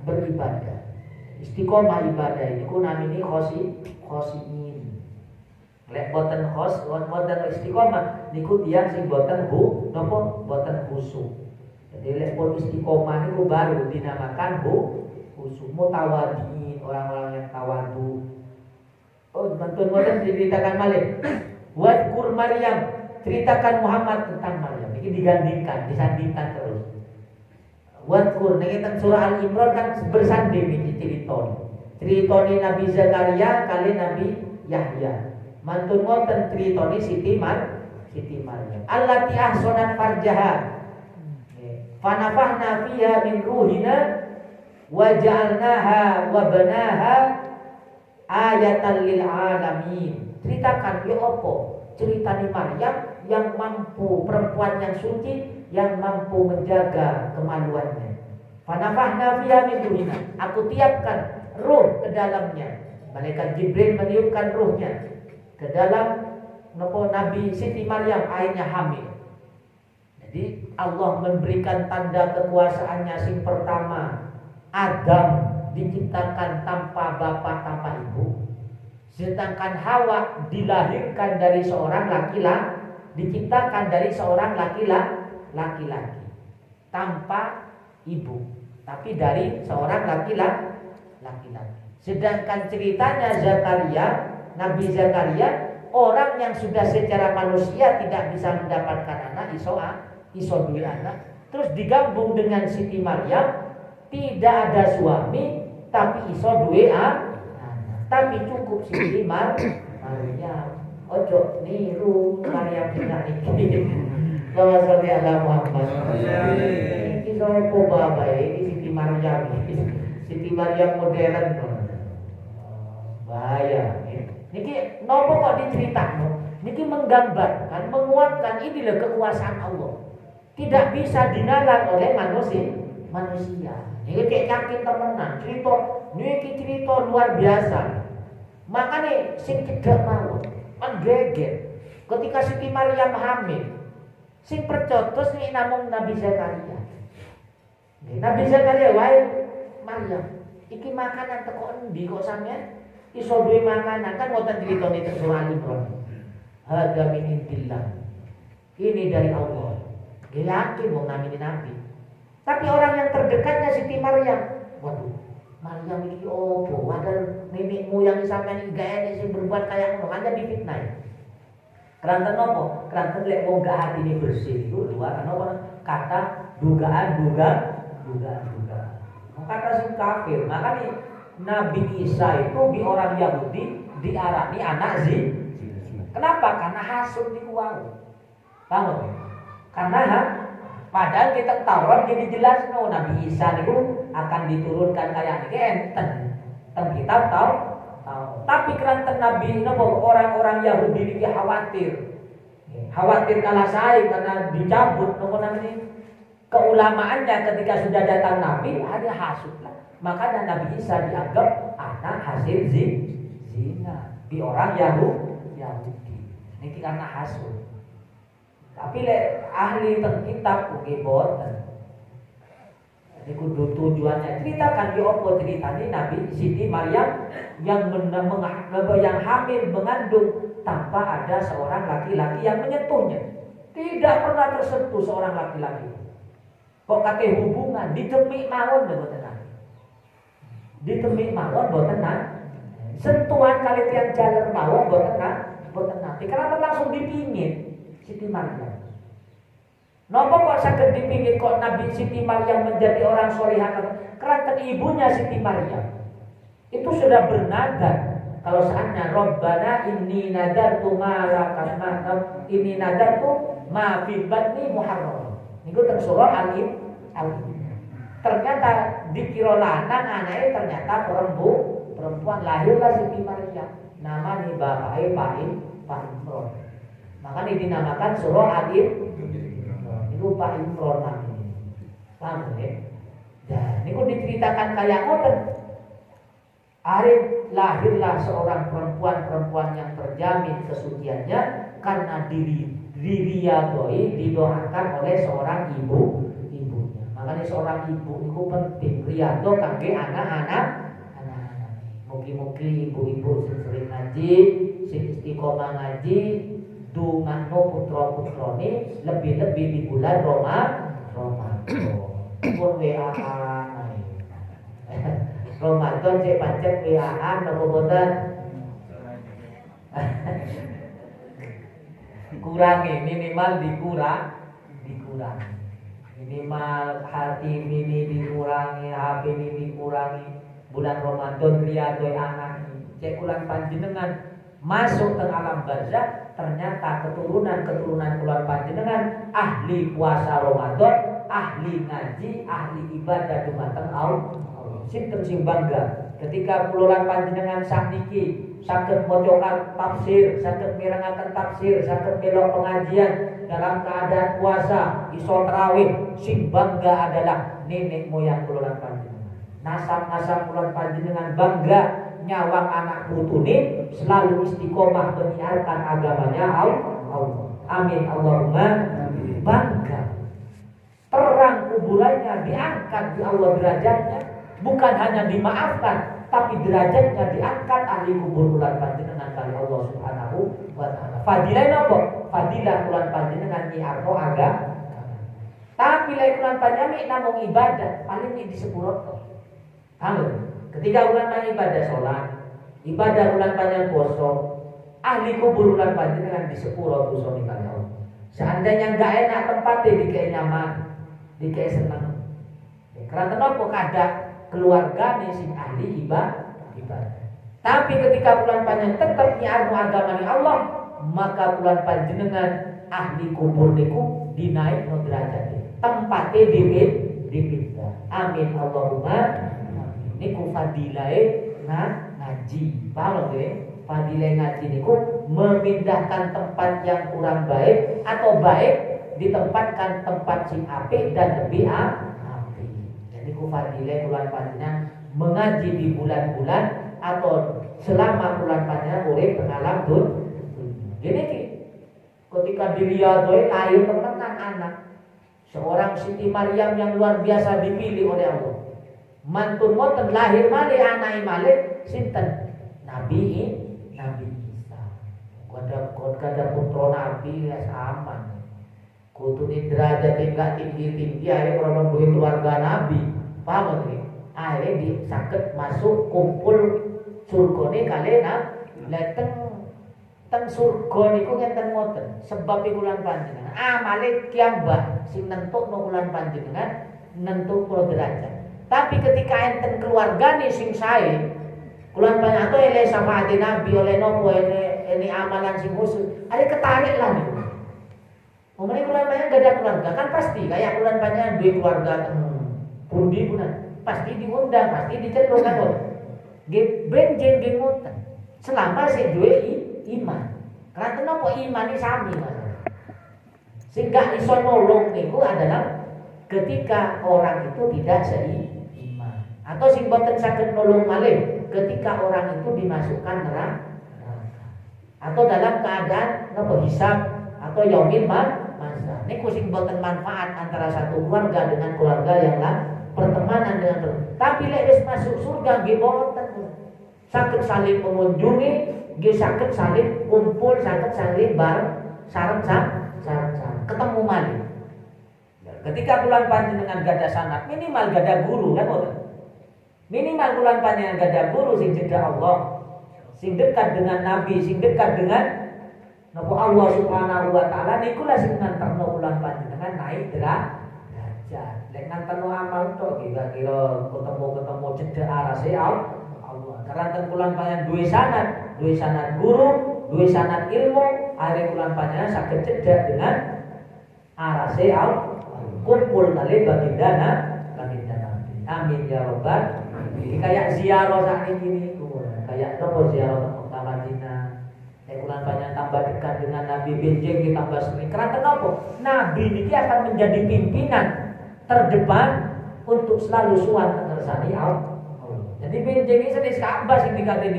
beribadah. Istiqomah ibadah ini ku namine khosyin. Lek boten boten istiqomah niku tiyang sing boten boten khusyuk. Jadi lek pun istiqomah niku baru dinamakan khusyuk. Mutawaddiin, orang-orang yang tawadu. Oh, bantuan boten diceritakan malih. Wadkur Maryam, ceritakan Muhammad tentang Maryam. Ini digandingkan, disandingkan terus. Wadkur, niki teng surah Al-Imran kan bersanding iki ceritone Nabi Zakaria kali Nabi Yahya. Mantun ngoten ceritone Siti Maryam. Allati ahsanat farjaha. Fanafahna fiha min ruhina wa ja'alnaha wa banaha ayatan lil alamin. Ceritakan ya apa? Ceritane Maryam yang mampu, perempuan yang suci yang mampu menjaga kemaluannya. Fanafahna fiha min ruhina. Aku tiapkan ruh ke dalamnya. Malaikat Jibril meniupkan ruhnya ke dalam Nabi Siti Maryam, akhirnya hamil. Jadi Allah memberikan tanda kekuasaannya sing pertama. Adam diciptakan tanpa bapak, tanpa ibu. Sedangkan Hawa dilahirkan dari seorang laki-laki, diciptakan dari seorang laki-laki tanpa ibu, tapi dari seorang laki-laki. Sedangkan ceritanya Zakaria, Nabi Zakaria, orang yang sudah secara manusia tidak bisa mendapatkan anak, iso duwe anak, terus digabung dengan Siti Maryam, tidak ada suami tapi iso duwe anak. Tapi cukup Siti Maryam. Ojo niru Maryam kita iki. Kalau sampai ada Muhammad. Iki sapa bae iki Siti Maryam. Siti Maryam modern. Bahaya. Niki nopo kok diceritakno? Niki menggambarkan, menguatkan inilah kekuasaan Allah. Tidak bisa dinalar oleh manusia. Niki kayak yakin temenan, cerita luar biasa. Makanya sing cedhak mawon, kan geger. Ketika Siti Maryam hamil, sing percotos nih namung Nabi Zakaria. Nabi Zakaria wae Maryam, iki makanan teko endi kok sampean iso duwe makanan? Kan wonten critane teng surah Al-Imran. Hadza min indillah. Ini dari Allah. Dia yakin wong namine Nabi. Tapi orang yang terdekatnya Siti Maryam, waduh, Maryam iki opo? Padahal nenek moyang sampeyan iki gak enek sing berbuat kaya ngono, kan difitnah. Keranten nopo? Keranten lek wong gak hatine bersih itu luar apa kata dugaan. Kata sing kafir. Makanya Nabi Isa itu di orang Yahudi diarani anak zina. Kenapa? Karena hasud niku wae. Paham? Karena padahal kita Taurat jadi jelas Nabi Isa niku akan diturunkan kayak niki enten. Teng kitab tahu. Tapi keranten Nabi orang-orang Yahudi niki khawatir. Khawatir kalah saing karena dicabut namanya keulamaannya ketika sudah datang Nabi ada hasud lah. Makanya Nabi Isa dianggap anak hasil zina di orang Yahudi. Niki karena hasud. Tapi ahli teng kitab ugi boten. Niku tujuannya ceritakan di opo ceritane Nabi Siti Maryam yang hamil mengandung tanpa ada seorang laki-laki yang menyentuhnya. Tidak pernah tersentuh seorang laki-laki. Kok kate hubungan ditemik mawon boten. Ditemik mawon boten. Sentuhan kali tiang jalan mawon boten. Kenapa langsung dipingin Siti Maryam? Napa kok saged dipikir kok Nabi Siti Maryam menjadi orang solihah? Karena ibunya Siti Maryam itu sudah bernadar. Kalau saatnya Rabbana inni nadartu ma laka inni nadartu ma fi batni muharram. Niku teng surah Al-Imran. Ternyata dikira lanang anake ternyata perempuan lahirlah Siti Maryam. Nama ni bapake Pak Imron. Makanya dinamakan surah Al-Imran. Niku Pak Imron namanya. Paham ya? Dan niku diceritakan kayak ngoten. Arif lahirlah seorang perempuan yang terjamin kesuciannya karena diriyadoi didoakan oleh seorang ibunya. Makanya seorang ibu itu penting riyado kangge anak-anak. Mugi-mugi ibu-ibu sing sering ngaji, sing istiqomah ngaji, dungakno putra-putrane lebih-lebih di bulan Ramadan. Pun WA-an. Ramadan cek pancet WA-an napa boten? Dikurangi, minimal dikurangi. Minimal hati ini dikurangi, HP ini dikurangi. Bulan Ramadan riyadhoi anak. Cek ulang panjenengan masuk ke alam barzakh, ternyata keturunan kula panjenengan ahli puasa Ramadan, ahli ngaji, ahli ibadah dumateng Allah. Sinten sing bangga ketika kula panjenengan sakniki saged maca tafsir, saged mirengaken tafsir, saged melok pengajian dalam keadaan puasa, iso tarawih. Sing bangga adalah nenek moyang kula panjenengan. Nasab-nasab kula panjenengan bangga nyawang anak putune selalu istiqomah menyiarkan agamanya Allah. Amin Allahumma bangga. Terang kuburannya diangkat di Allah derajatnya. Bukan hanya dimaafkan, tapi derajatnya diangkat ahli kubur kula panjenengan kali Allah Subhanahu wa taala. Fadilah napa? Fadilah kula panjenengan nyiarno agama. Tapi lain kula panjenengan namung ibadah, paling di sepuro. Ketika kula panjenengan ibadah salat, ibadah kula panjenengan puasa, ahli kubur kula panjenengan di sepuro dosa kali Allah. Seandainya enggak enak tempatnya dikei nyaman, dikei senang. Karena napa kada keluarga sing ahli ibadah. Tapi ketika bulan panjenengan tetap nyiarno agama Allah, maka bulan panjenengan ahli kubur niku dinaikno derajat. Tempate dipindah. Amin Allahumma. Niku fadilahe ngaji. Paham nggih? Fadilahe ngaji niku memindahkan tempat yang kurang baik atau baik ditempatkan tempat sing apik dan lebih apik. Niku fadilah bulan panjenengan mengaji di bulan-bulan atau selama bulan panjenengan urip teng alam dunya. Gini ketika diriyadhoi lahir temenan anak seorang Siti Maryam yang luar biasa dipilih oleh Allah. Mantun moten lahir malih anake malih sinten? Nabi Isa. Kada putra Nabi ya aman. Kutune derajat enggak tinggi-tinggi ae krono duwe keluarga Nabi. Paham nggih? Akhirnya disakit masuk kumpul surgane kalena leteng teng surga niku ngenten ngoten. Sebab kula panjenengan amale kiambah sing nentukno kula panjenengan nentukno derajat. Tapi ketika enten keluargane sing sae kula panjenengan to ele syafaate Nabi oleh nopo ini amalan sing khusus. Ada ketarik lah niku. Umumnya kula panjenengan gak ada keluarga kan pasti kayak kula panjenengan duwe keluarga pundi punan pasti diundang, pasti diceluk kan kok. Nggih benjing nggih ngoten. Selama sing duwe iman. Karena napa imane sami Mas. Sing gak iso nolong niku adalah ketika orang itu tidak seiman. Atau sing boten saged nolong malih ketika orang itu dimasukkan neraka. Atau dalam keadaan napa hisab atau yaumil masa. Niku sing boten manfaat antara satu keluarga dengan keluarga yang lain. Pertemanan dengan tapi lek wis masuk surga nggih boten saged saling mengunjungi, nggih saged saling kumpul, saged saling bareng sareng ketemu malih. Ketika bulan panjenengan gadah sanad minimal gadah guru kan boten. Minimal bulan panjenengan gadah guru sing cedhak Allah, sing dekat dengan Nabi, sing dekat dengan Napa Allah Subhanahu wa taala niku lha sing nganterno kula panjenengan naik derajat. Lek nganterno amal tok kira-kira ketemu cedhak arase Allah. Karena ten kula panjenengan duwe sanad guru, duwe sanad ilmu, are kula panjenengan saged cedhak dengan arase Allah. Kumpul kali baginda Nabi. Amin ya rabbal alamin. Kayak ziarah sak niki niku. Kayak nopo ziarah Mekah Madinah. Bulan banyak tambah dekat dengan Nabi benjing ditambah sering. Karena kenapa? Nabi ini akan menjadi pimpinan terdepan untuk selalu suan ngersani Allah. Jadi benjing ini sedih Ka'bah sing dikate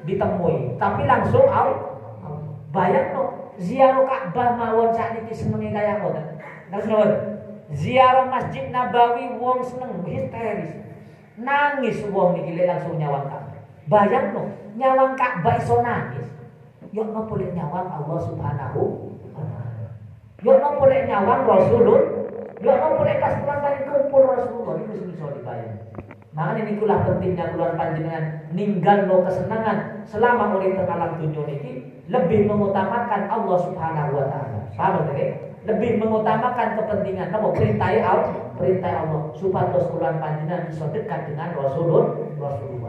ditemui, tapi langsung Allah. Bayang no, ziarah Ka'bah mawon sakniki senenge kaya ngoten. Terus nuwun. Ziarah Masjid Nabawi wong seneng histeris. Nangis wong niki langsung nyawang Ka'bah. Bayang no, nyawang Ka'bah iso nangis. Yok nopo lek nyawang Allah Subhanahu wa taala. Yok nopo lek nyawang Rasulullah. Yok nopo lek pas kali kumpul Rasulullah niku sing iso dibayang. Makanya nikulah pentingnya kula panjenengan ninggalno kesenangan selama urip teng alam dunya niki lebih mengutamakan Allah Subhanahu wa taala. Paham nggih? Lebih mengutamakan kepentingan napa perintah Allah supados kula panjenengan iso dekat dengan Rasulullah.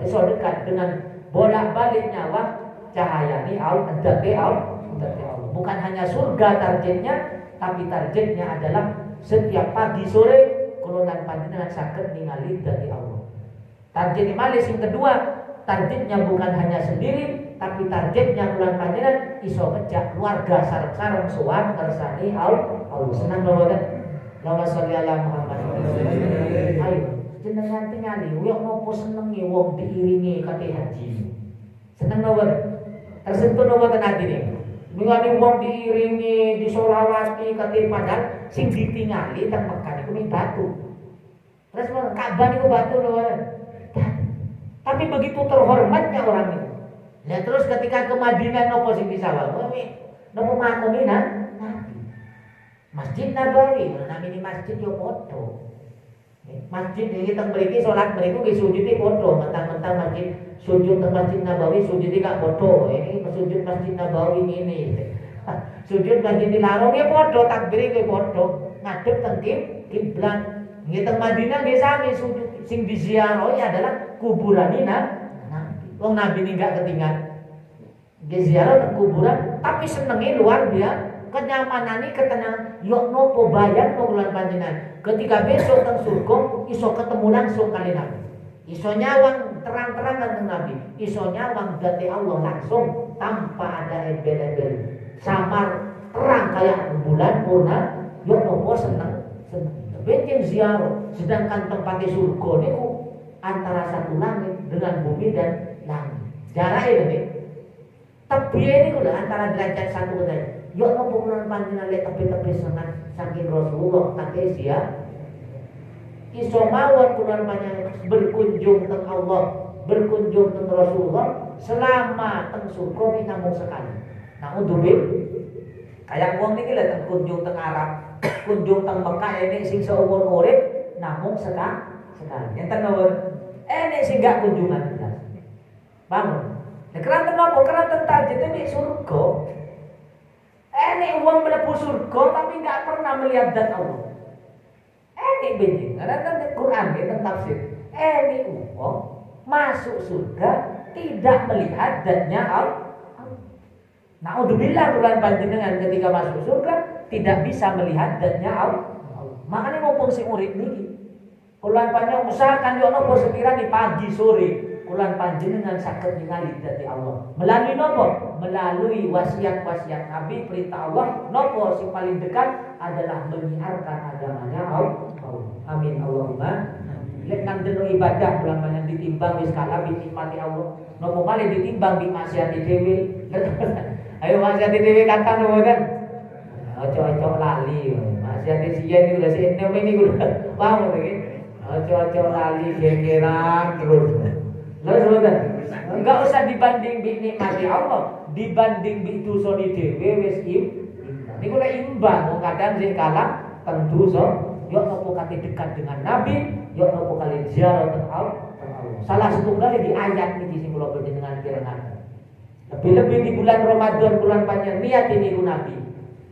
Iso dekat dengan bolak-balik nyawang cahayani Allah, Allah. Bukan hanya surga targetnya, tapi targetnya adalah setiap pagi sore kulunan panjenengan saged ningali dari Allah. Target malis yang kedua, targetnya bukan hanya sendiri, tapi targetnya kulunan panjenengan iso ngejak keluarga sareng-sareng sowan kersani Allah. Senang banget. Allahumma sholli ala Muhammad. Ayo, jenengan tingali, yo nopo senenge wong diiringi kate haji. Seneng banget. Tersentuh nopo tenan iki. Mingane wong diiringi, disolawati kate padahal sing ditingali teng Mekah niku batu. Terus Ka'bah niku batu lho. Tapi begitu terhormatnya orang itu. Nah terus ketika ke Madinah nopo sing disawang? Nopo makome Nabi. Masjid Nabawi, namine masjid yo padha. Masjid ini teng mriki salat mriku nggih sujud padha, mentang-mentang masjid sujud teng Masjid Nabawi sujud gak padha. Ini sujud Masjid Nabawi ngene. Sujud Masjid Larang ya padha, takbir nggih padha, ngadep teng kiblat. Nggih teng Madinah nggih sami sujud sing diziarahi adalah kuburan Nabi. Wong Nabi ini gak ketinggalan. Nggih ziarah teng kuburan, tapi senenge luar biasa. Kenyamanane ketenangan yok nopo bayang no bulan panjenengan ketika besok teng surga iso ketemu langsung kali Nabi, iso nyawang terang-terang dengan Nabi, iso nyawang dati Allah langsung tanpa ada embel-embel, samar terang kayak bulan purna. Yok nopo seneng benjing ziarah, sedangkan tempat surga niku antara satu langit dengan bumi dan langit jaraknya nih tapi ini udah antara derajat satu derajat. Yo nopo bulan panjenengan lek tepi-tepi sangat saking Rasulullah kate sia. Iso mawon bulan panjenengan berkunjung teng Allah, berkunjung teng Rasulullah selama teng surga ini namung sekali. Nah untuk kayak wong niki lek teng kunjung teng Arab, kunjung teng Mekah ini sing seumur urip namung sekali. Enten nomor ini sing gak kunjungan blas. Paham? Nek keranten napa? Keranten targetnya nek surga. Ini uang melebu surga tapi nggak pernah melihat zat Allah. Ini benjing. Karena kan Quran kita tafsir. Ini uang masuk surga tidak melihat zatnya Allah. Naudzubillah bulan panjenengan ketika masuk surga tidak bisa melihat zatnya Allah. Makanya ngomong si urip niki. Bulan panjenengan usahakan yo nopo sekiranya pagi sore. Kulan panjenengan saged ningali dadi Allah. Melalui nopo? Melalui wasiat-wasiat Nabi, perintah Allah. Nopo sing paling dekat adalah menyiarkan agamanya Allah. Amin Allahumma. Lek nang deno ibadah kulan panjenengan ditimbang wis kalah nikmati Allah. Nopo malih ditimbang di maksiati dhewe. Ayo maksiati dhewe kata nopo kan. Ojo-ojo lali. Maksiati siyen niku lha sing enem niku. Paham iki? Ojo-ojo lali gegeran terus. Lalu enggak usah dibanding bi nikmati Allah, dibanding bi dosa di dhewe wis niku lek imbang wong kadang sing kalah tentu so yo nopo kate dekat dengan Nabi, yo nopo kali ziarah teng Allah. Salah setunggal di ayat iki sing kula panjenengan pirengaken. Lebih-lebih di bulan Ramadan, bulan panjang, niat ini Nabi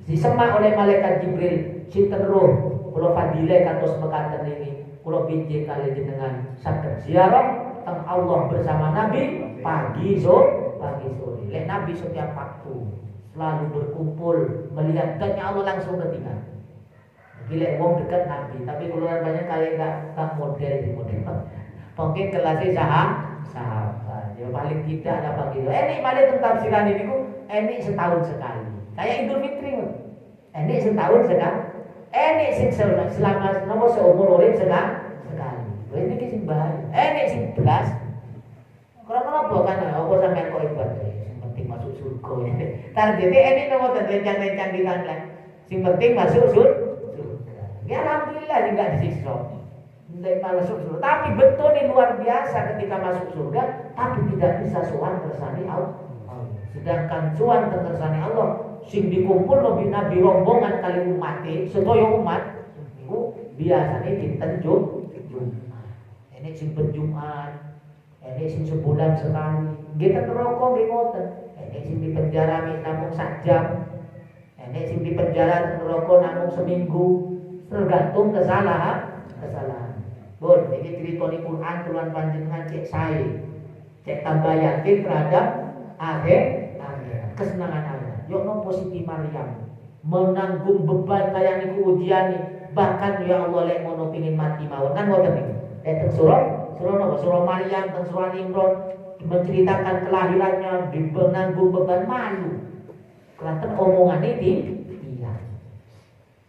disemak oleh malaikat Jibril, sinten roh kula fadilah kados mekaten ini, kula pinjih kali jenengan saged ziarah teng Allah bersama Nabi pagi sore. Lek Nabi setiap waktu selalu berkumpul melihat datnya Allah langsung ketika. Gila wong dekat Nabi, tapi keluar banyak kali enggak model. Mungkin kelasnya sahabat. Ya paling tidak ada pagi. Ini paling tentang tafsiran ini ini setahun sekali. Kayak Idul Fitri. Ini setahun sekali. Ini selama seumur urip sekali. Ini sing bahaya. Ini sing belas. Karena apa kan? Apa sampean kok ibadah? Yang penting masuk surga. Targetnya ini nomor rencang-rencang di tangan. Yang penting masuk surga. Ya alhamdulillah tidak disiksa. Tidak masuk surga. Tapi betul ini luar biasa ketika masuk surga, tapi tidak bisa sowan kersane Allah. Sedangkan sowan kersane Allah sing dikumpul nabi rombongan kali umat sedaya umat itu biasanya dinten Jumat. Ini sing Jumat. Ini sing sebulan sekali. Kita terokok di ngoten. Ini sing di penjara namun sak jam. Ini sing di penjara terokok namun seminggu. Tergantung kesalahan. Bon, ini cerita di Quran Tuhan panjenengan cek saya, cek tambah yakin terhadap akhir kesenangan Allah. Yo no positif Maryam menanggung beban kayak niku ujian nih. Bahkan ya Allah lek ngono pingin mati mawon kan ngoten niku. Surah Maryam dan surah Imran menceritakan kelahirannya menanggung beban malu. Kelihatan omongan ini iya.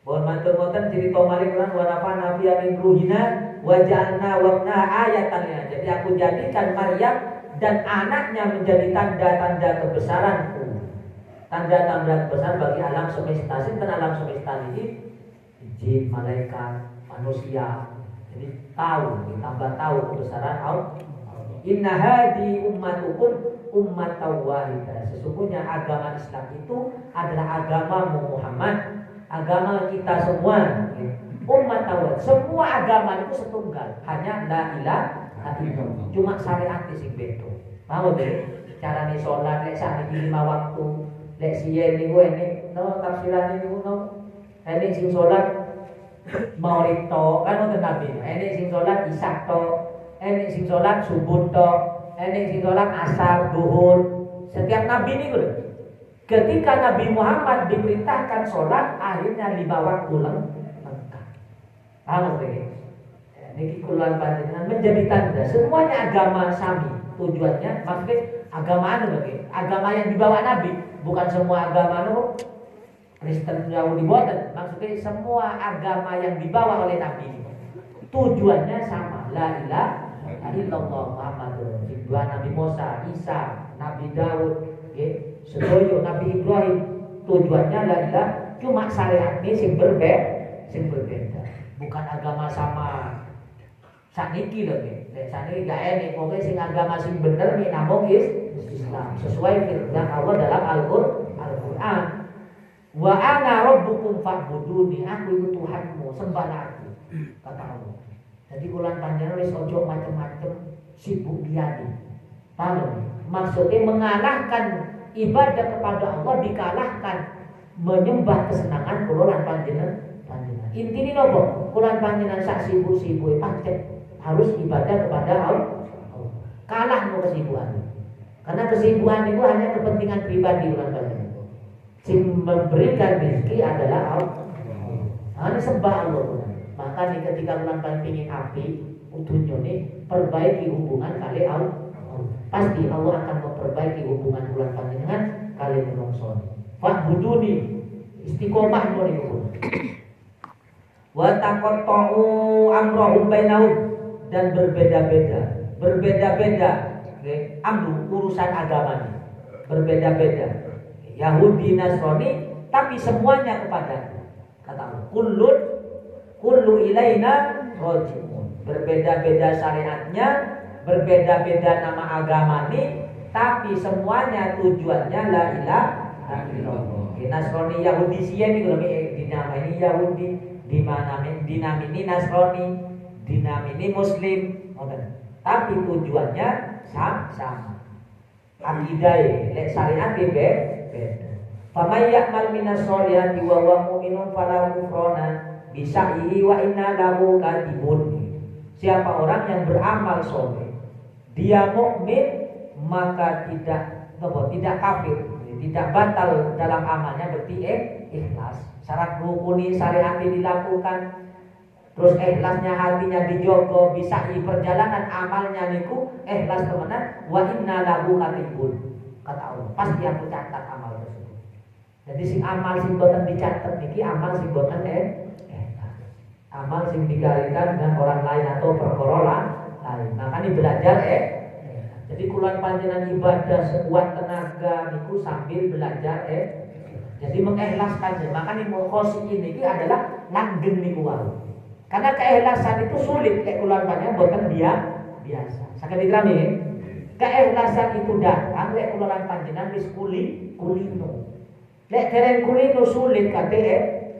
Bon manten-manten cerita Maryam wa nafana fi min ruhina wa ja'alna wabna ayatannya. Jadi aku jadikan Maryam dan anaknya menjadi tanda-tanda kebesaranku. Tanda-tanda kebesaran bagi alam semesta. Sinten alam semesta ini jin, malaikat, manusia. Jadi tahu, ditambah tahu kebesaran Allah. Inna hadi ummatukum ummatan wahidah. Sesungguhnya agama Islam itu adalah agama Muhammad, agama kita semua. Umat tawad, semua agama itu setunggal, hanya la ilaha illallah. Cuma syariat sing beda. Paham deh? Cara nih sholat, lek sakniki 5 waktu, lek siyen niku ini, no tafsiran niku no. Ini sing sholat Maulid to, kan ngoten Nabi. Ini sing sholat Isya to, ini sing sholat subuh to, ini sing sholat asar, duhur. Setiap Nabi niku. Ketika Nabi Muhammad diperintahkan sholat, akhirnya 5 waktu lengkap. Paham begini? Niki kuluan panjenengan menjadi tanda semuanya agama sami. Tujuannya maksudnya agama agama yang dibawa Nabi, bukan semua agama Kristen Yahudi boten. Maksudnya semua agama yang dibawa oleh Nabi tujuannya sama. La ilaha illallah Muhammadur Rasulullah. Nabi Musa, Isa, Nabi Daud, sedoyo Nabi Ibrahim tujuannya la ilaha, cuma syariatnya sing berbeda. Bukan agama sama sakniki lho nggih. Nek sakniki gak enek, pokoke sing agama sing bener nih namung Islam. Sesuai firman Allah dalam Al-Qur'an. Wa ana rabbukum fa'buduni. Aku itu Tuhanmu, sembahlah aku. Kata Allah. Jadi ulang panjenengan wis ojo macam-macam sibuk diani. Paham? Maksudnya mengalahkan ibadah kepada Allah dikalahkan menyembah kesenangan kula panjenengan. Intinya nopo, kulan panjenengan sak sibuk-sibuk pancet harus ibadah kepada Allah. Kalah no kesibukan. Karena kesibukan itu hanya kepentingan pribadi kulan panjenengan. Sing memberikan rezeki adalah Allah. Ini sembah Allah. Maka nih ketika kulan panjenengan api, utuhnya nih perbaiki hubungan kali Allah. Pasti Allah akan memperbaiki hubungan kulan panjenengan kali menungso. Fa'buduni istiqomah no niku. Wa taqatta'u amrahum bainahum, dan berbeda-beda amru urusan agamanya berbeda-beda. Yahudi Nasrani tapi semuanya kepada kata Allah kullu ilaina raji'un. Berbeda-beda syariatnya, berbeda-beda nama agama ini, tapi semuanya tujuannya la ilaha illallah. Nasrani Yahudi siyen iki lho dinamai Yahudi, dinamini Nasrani, dinamini Muslim, tapi tujuannya sama. akidai lek syariat beda. Faman ya'mal minas sholihati wa huwa mu'minun fala kufrana bisa'ihi wa inna lahu katibun. Siapa orang yang beramal soleh, dia mukmin, maka tidak kafir, tidak batal dalam amalnya, berarti ikhlas. Syarat rukuni syariat dilakukan, terus ikhlasnya hatinya dijogo, bisa'i perjalanan amalnya niku ikhlas temenan, wa inna lahu katibun. Kata Allah, pasti aku catat amal tersebut. Jadi sing amal sing boten dicatat niki amal sing boten amal sing digalikan dengan orang lain atau perkara lain. Makanya belajar jadi kulan panjenengan ibadah sekuat tenaga niku sambil belajar jadi mengikhlaskan. Makanya mukhosi ini adalah langgeng niku wae. Karena keikhlasan itu sulit lek kulan panjenengan boten biasa. Sakit dikrami. Keikhlasan itu datang lek kulan panjenengan wis kulino. Lek dereng kulino sulit kate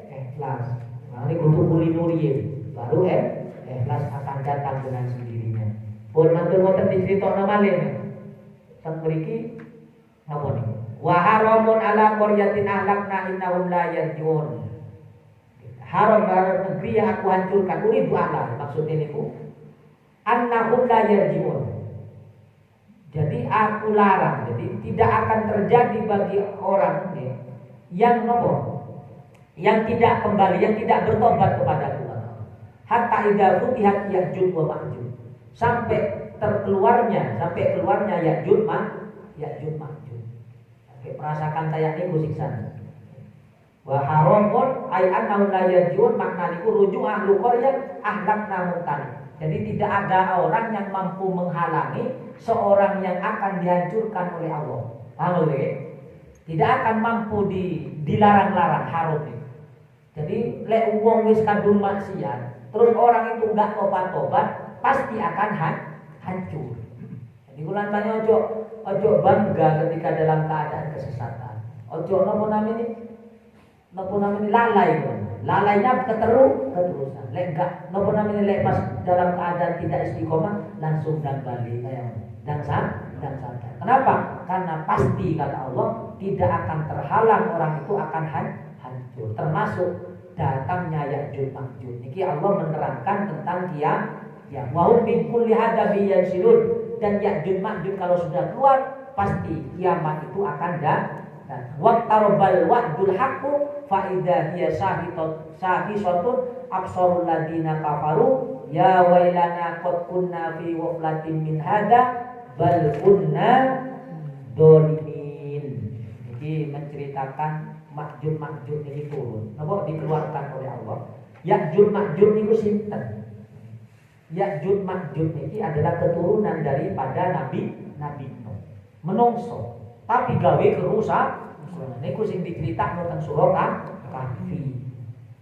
ikhlas. Nah ini kudu kulino riyen. Baru ikhlas akan datang dengan sendirinya. Pun mantul ngoten diceritakno malih. Sak mriki napa niku? Wa haramun ala qaryatin ahlakna innahum la yarjiun. Haram barang negeri yang aku hancurkan. Uridu Allah maksudnya niku. Annahum la yarjiun. Jadi aku larang. Jadi tidak akan terjadi bagi orang yang yang tidak kembali, yang tidak bertobat kepada Tuhan. Hatta idza futihat Ya'juj wa Ma'juj. Sampai keluarnya Ya'juj Ma'juj. Sampai merasakan kayak niku siksa. Wa haramun ay annahu la yarjiun, makna niku rujuk ahlu qaryah ahlakna mutani. Jadi tidak ada orang yang mampu menghalangi seorang yang akan dihancurkan oleh Allah. Paham ya? Tidak akan mampu dilarang-larang haram itu. Jadi lek wong wis kadung maksiat, terus orang itu enggak tobat-tobat, pasti akan hancur. Jadi kulan banyak ojo bangga ketika dalam keadaan kesesatan. Ojo napa namanya lalai. Lalainya keterusan. Lek enggak napa namanya lek pas dalam keadaan tidak istiqomah langsung dan balik kayak dan sadar. Kenapa? Karena pasti kata Allah tidak akan terhalang orang itu akan hancur. Termasuk datangnya Ya'juj Ma'juj. Niki Allah menerangkan tentang kiamat. Wa hum min kulli hadabi yansilun. Dan Ya'juj Ma'juj kalau sudah keluar pasti kiamat itu akan datang. Waqtarabal wa'dul haqqu fa idza hiya shahisatun absarul ladina kafaru ya wailana qad kunna fi ghaflatin min hada bal kunna dolimin. Jadi menceritakan Ma'juj ini turun. Napa dikeluarkan oleh Allah. Ya'juj Ma'juj niku sinten? Ya'juj Ma'juj ini adalah keturunan daripada Nabi Nuh. Menungso, tapi gawe kerusak. Niku sing diceritakno teng surah Kahfi.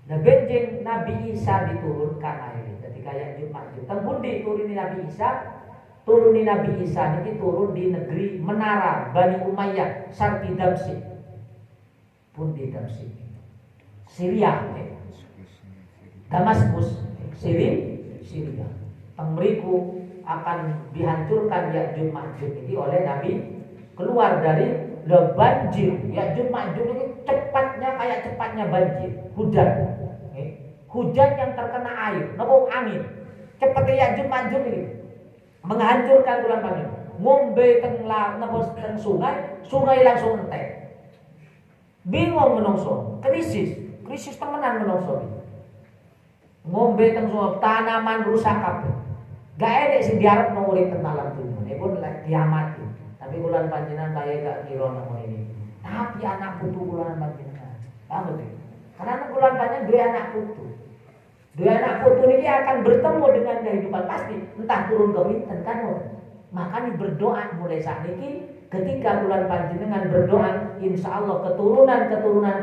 Nah benjing Nabi Isa diturunkan ae ketika Ya'juj Ma'juj. Teng pundi turuni Nabi Isa? Turuni Nabi Isa niki turun di negeri Menara Bani Umayyah, Sarki Damsyik. Pundi Damsyik? Syria, Damaskus, Syria. Temriku akan dihancurkan Ya'juj Ma'juj ini oleh Nabi keluar dari banjir. Ya'juj Ma'juj ini cepatnya kayak cepatnya banjir, hujan. Hujan yang terkena air, nopo angin. Cepatnya Ya'juj Ma'juj ini menghancurkan bulan banjir. Ngombe teng sungai langsung entek. Bingung menungso, krisis temenan menungso. Ngombe teng sungai, tanaman rusak kabeh. Gak enek sing diarepno urip teng alam dunya. Ini pun diamati. Tapi bulan panjenengan kaya gak kira nang ini. Tapi anak putu bulan panjenengan. Paham betul? Karena bulan panjenengan dua anak putu. Dua anak putu ini akan bertemu dengan kehidupan pasti. Entah turun ke pinten kan. Makanya berdoa mulai saat ini. Ketika bulan panjenengan berdoa, insya Allah keturunan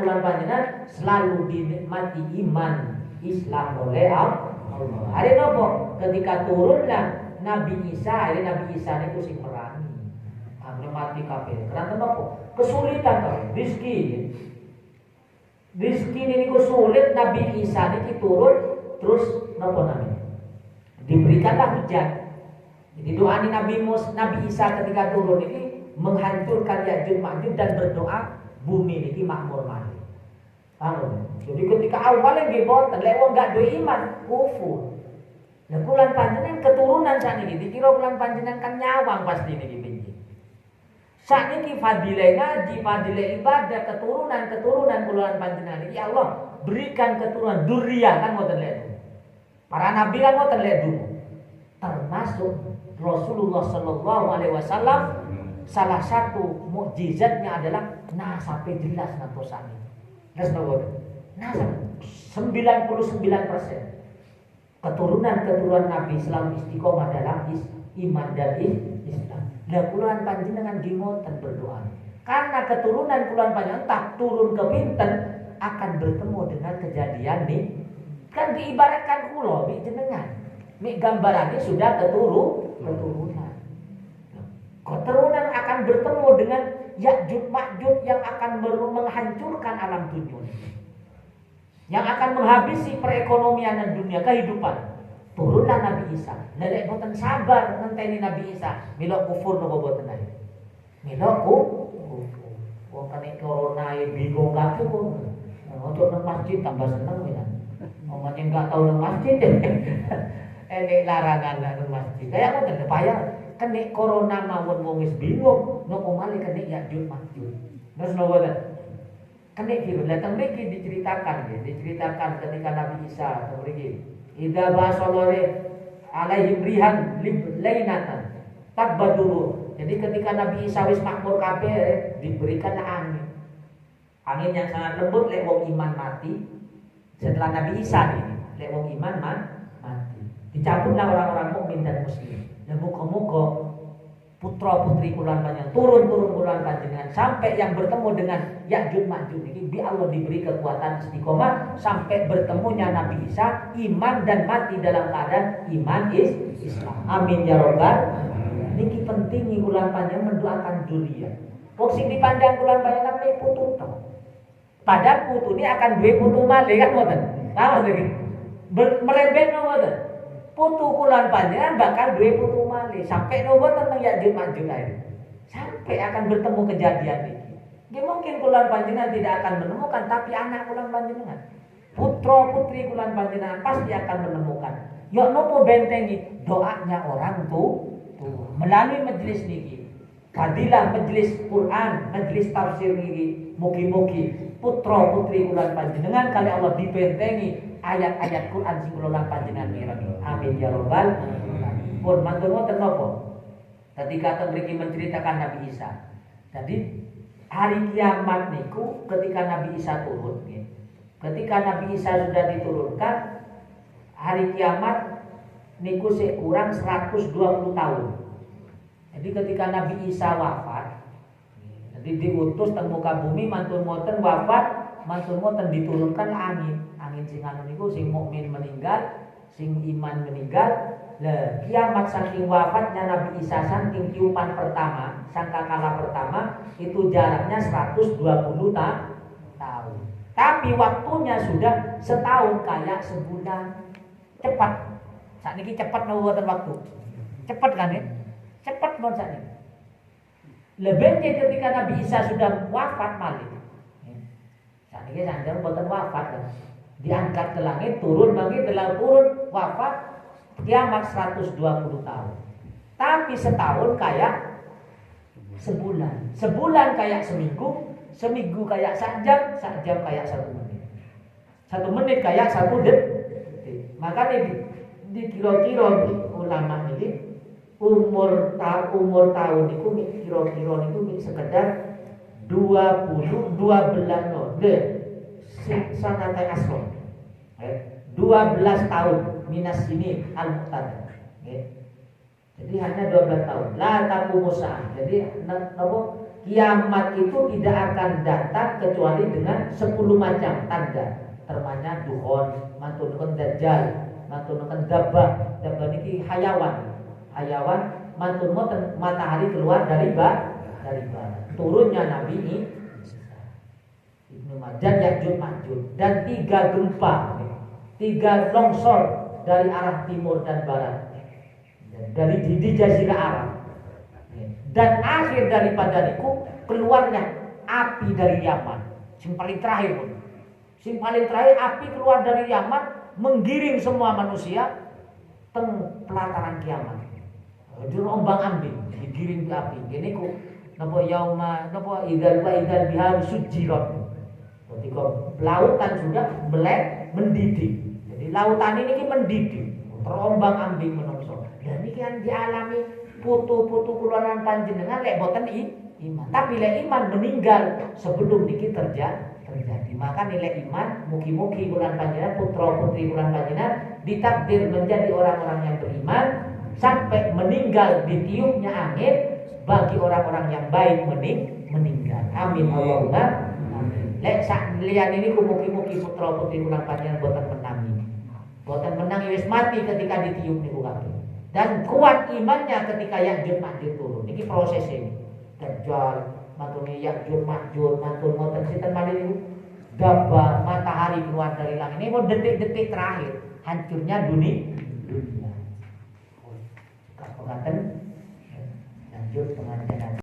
bulan panjenengan selalu dinikmati iman Islam oleh Allah. Hari nopo ketika turunlah Nabi Isa, ini Nabi Isa itu sing perangi, mati kafir. Karena nopo kesulitan toh, rizki ini sulit. Nabi Isa ini turun terus nopo namanya diberikanlah hujan. Jadi doa Nabi Isa ketika turun ini menghancurkan Ya'juj Ma'juj dan berdoa bumi niki makmur malih. Jadi ketika awalnya nggih boten lek wong gak duwe iman kufur. Lah kulan panjenengan keturunan sakniki dikira kulan panjenengan kan nyawang pasti niki pinggir. Sakniki fadilah ngaji, fadilah ibadah, keturunan kulan panjenengan iki Allah berikan keturunan dzurriyyah kan ngoten lek. Para nabi kan ngoten lek dulu. Termasuk Rasulullah sallallahu alaihi wasallam salah satu mukjizatnya adalah nasabe jelas ngatosane. Terus nopo? Nasab 99% keturunan Nabi Islam istiqomah dalam iman dan Islam. Lah kula panjenengan nggih ngoten berdoa. Karena keturunan kula panjenengan tak turun ke pinten akan bertemu dengan kejadian nih. Kan diibaratkan kula mek jenengan. Mek gambarannya sudah keturunan. Keturunan akan bertemu dengan Ya'juj Ma'juj yang akan menghancurkan alam dunia, yang akan menghabisi perekonomian dan dunia kehidupan. Turunlah Nabi Isa. Lelek boten sabar ngenteni Nabi Isa. Milok kufur nopo boten ae. Milok kufur. Wong kene corona bingung kabeh kok. Untuk nang masjid tambah seneng ya. Omongnya enggak tahu nang masjid. Enek larangan nang masjid. Kayak ngoten payah. Kene corona mawon wong wis bingung, nopo malih kene Ya'juj Ma'juj. Terus nopo ten? Kene iki datang mriki diceritakan ketika Nabi Isa mriki. Idza basalore alaihim rihan lainatan tabaduru. Jadi ketika Nabi Isa wis makmur kabeh diberikan angin. Angin yang sangat lembut lek wong iman mati. Setelah Nabi Isa ini, lek wong iman mati. Dicabutlah orang-orang mukmin dan muslim. Dan muka-muka putra putri kulan panjenengan turun kulan panjenengan sampai yang bertemu dengan Ya'juj Ma'juj ini bi Allah diberi kekuatan istiqomah sampai bertemunya Nabi Isa iman dan mati dalam keadaan iman Islam. Amin ya rabbal. Niki penting kulan panjenengan mendoakan dzurriyyah. Wong sing dipandang kulan panjenengan mek putu to. Padahal putu ini akan duwe putu malih kan ngoten. Paham iki? Merembet ngoten. Putu kulan panjenengan bakal duwe putu malih sampai nopo tentang Ya'juj Ma'juj ae. Sampai akan bertemu kejadian iki. Nggih mungkin kulan panjenengan tidak akan menemukan tapi anak kulan panjenengan. Putra putri kulan panjenengan pasti akan menemukan. Yo nopo bentengi doanya orang tuh melalui majelis niki. Fadilah majelis Quran, majelis tafsir niki mugi-mugi putra putri kulan panjenengan kali Allah dibentengi ayat-ayat Quran sing kula panjenengan mireng. Amin ya rabbal alamin. Pun mantun ngoten napa? Ketika mriki menceritakan Nabi Isa. Jadi hari kiamat niku ketika Nabi Isa turun nggih. Ketika Nabi Isa sudah diturunkan hari kiamat niku sik kurang 120 tahun. Jadi ketika Nabi Isa wafat, jadi diutus teng muka bumi mantun moten wafat, mantun moten diturunkan angin sing anu niku sing mukmin meninggal, sing iman meninggal. Lah kiamat saking wafatnya Nabi Isa saking tiupan pertama, sangkakala pertama itu jaraknya 120 tahun. Tapi waktunya sudah setahun kayak sebulan. Cepat. Sakniki cepat mboten waktu. Cepat kan ya? Cepat mon sakniki. Lebihnya ketika Nabi Isa sudah wafat malih. Sakniki sanjang mboten wafat kan. Diangkat ke langit, turun lagi, turun, wafat, kiamat 120 tahun. Tapi setahun kayak sebulan. Sebulan kayak seminggu, seminggu kayak sejam, sejam kayak 1 menit. 1 menit kayak 1 detik. Makanya dikira-kira ulama ini umur tahun itu kira-kira itu sekedar 12 sanatai asron 12 tahun minas ini al-muqtada. Jadi hanya 12 tahun. La taqumu sa'ah. Jadi kiamat itu tidak akan datang kecuali dengan 10 macam tanda. Termanya dukhon, mantunkan dajjal, mantunkan dabbah. Dabbah ini hayawan. Hayawan mantun matahari keluar dari barat. Turunnya Nabi ini dan Ya'juj Ma'juj dan 3 gempa, 3 longsor dari arah timur dan barat, dari di Jazirah Arab. Dan akhir daripada niku keluarnya api dari Yaman. Sing paling terakhir pun. Sing paling terakhir api keluar dari Yaman menggiring semua manusia teng pelataran kiamat. Dirombang-ambing, digiring ke api. Gini ku napa yauma napa idzal bihar sujirat. Ketika lautan sudah melek mendidih. Jadi lautan ini mendidih, terombang-ambing menungso. Dan ini kan dialami putu-putu kuluaran panjenengan lek boten iman. Tapi lek iman meninggal sebelum niki terjadi. Maka nilai iman mugi-mugi kuluaran panjenengan putra putri kuluaran panjenengan ditakdir menjadi orang-orang yang beriman sampai meninggal ditiupnya angin bagi orang-orang yang baik meninggal. Amin Allahumma amin. Lek sak liyan ini mugi-mugi putra putri kuluaran panjenengan boten menangi. Boten menang wis mati ketika ditiup niku kabeh. Dan kuat imannya ketika Ya'juj Ma'juj turun. Niki proses ini. Dajjal, matune Ya'juj Ma'juj, mantun ngoten sinten malih niku. Dabah matahari keluar dari langit. Ini mau detik-detik terakhir hancurnya dunia. Kapan lanjut pengajian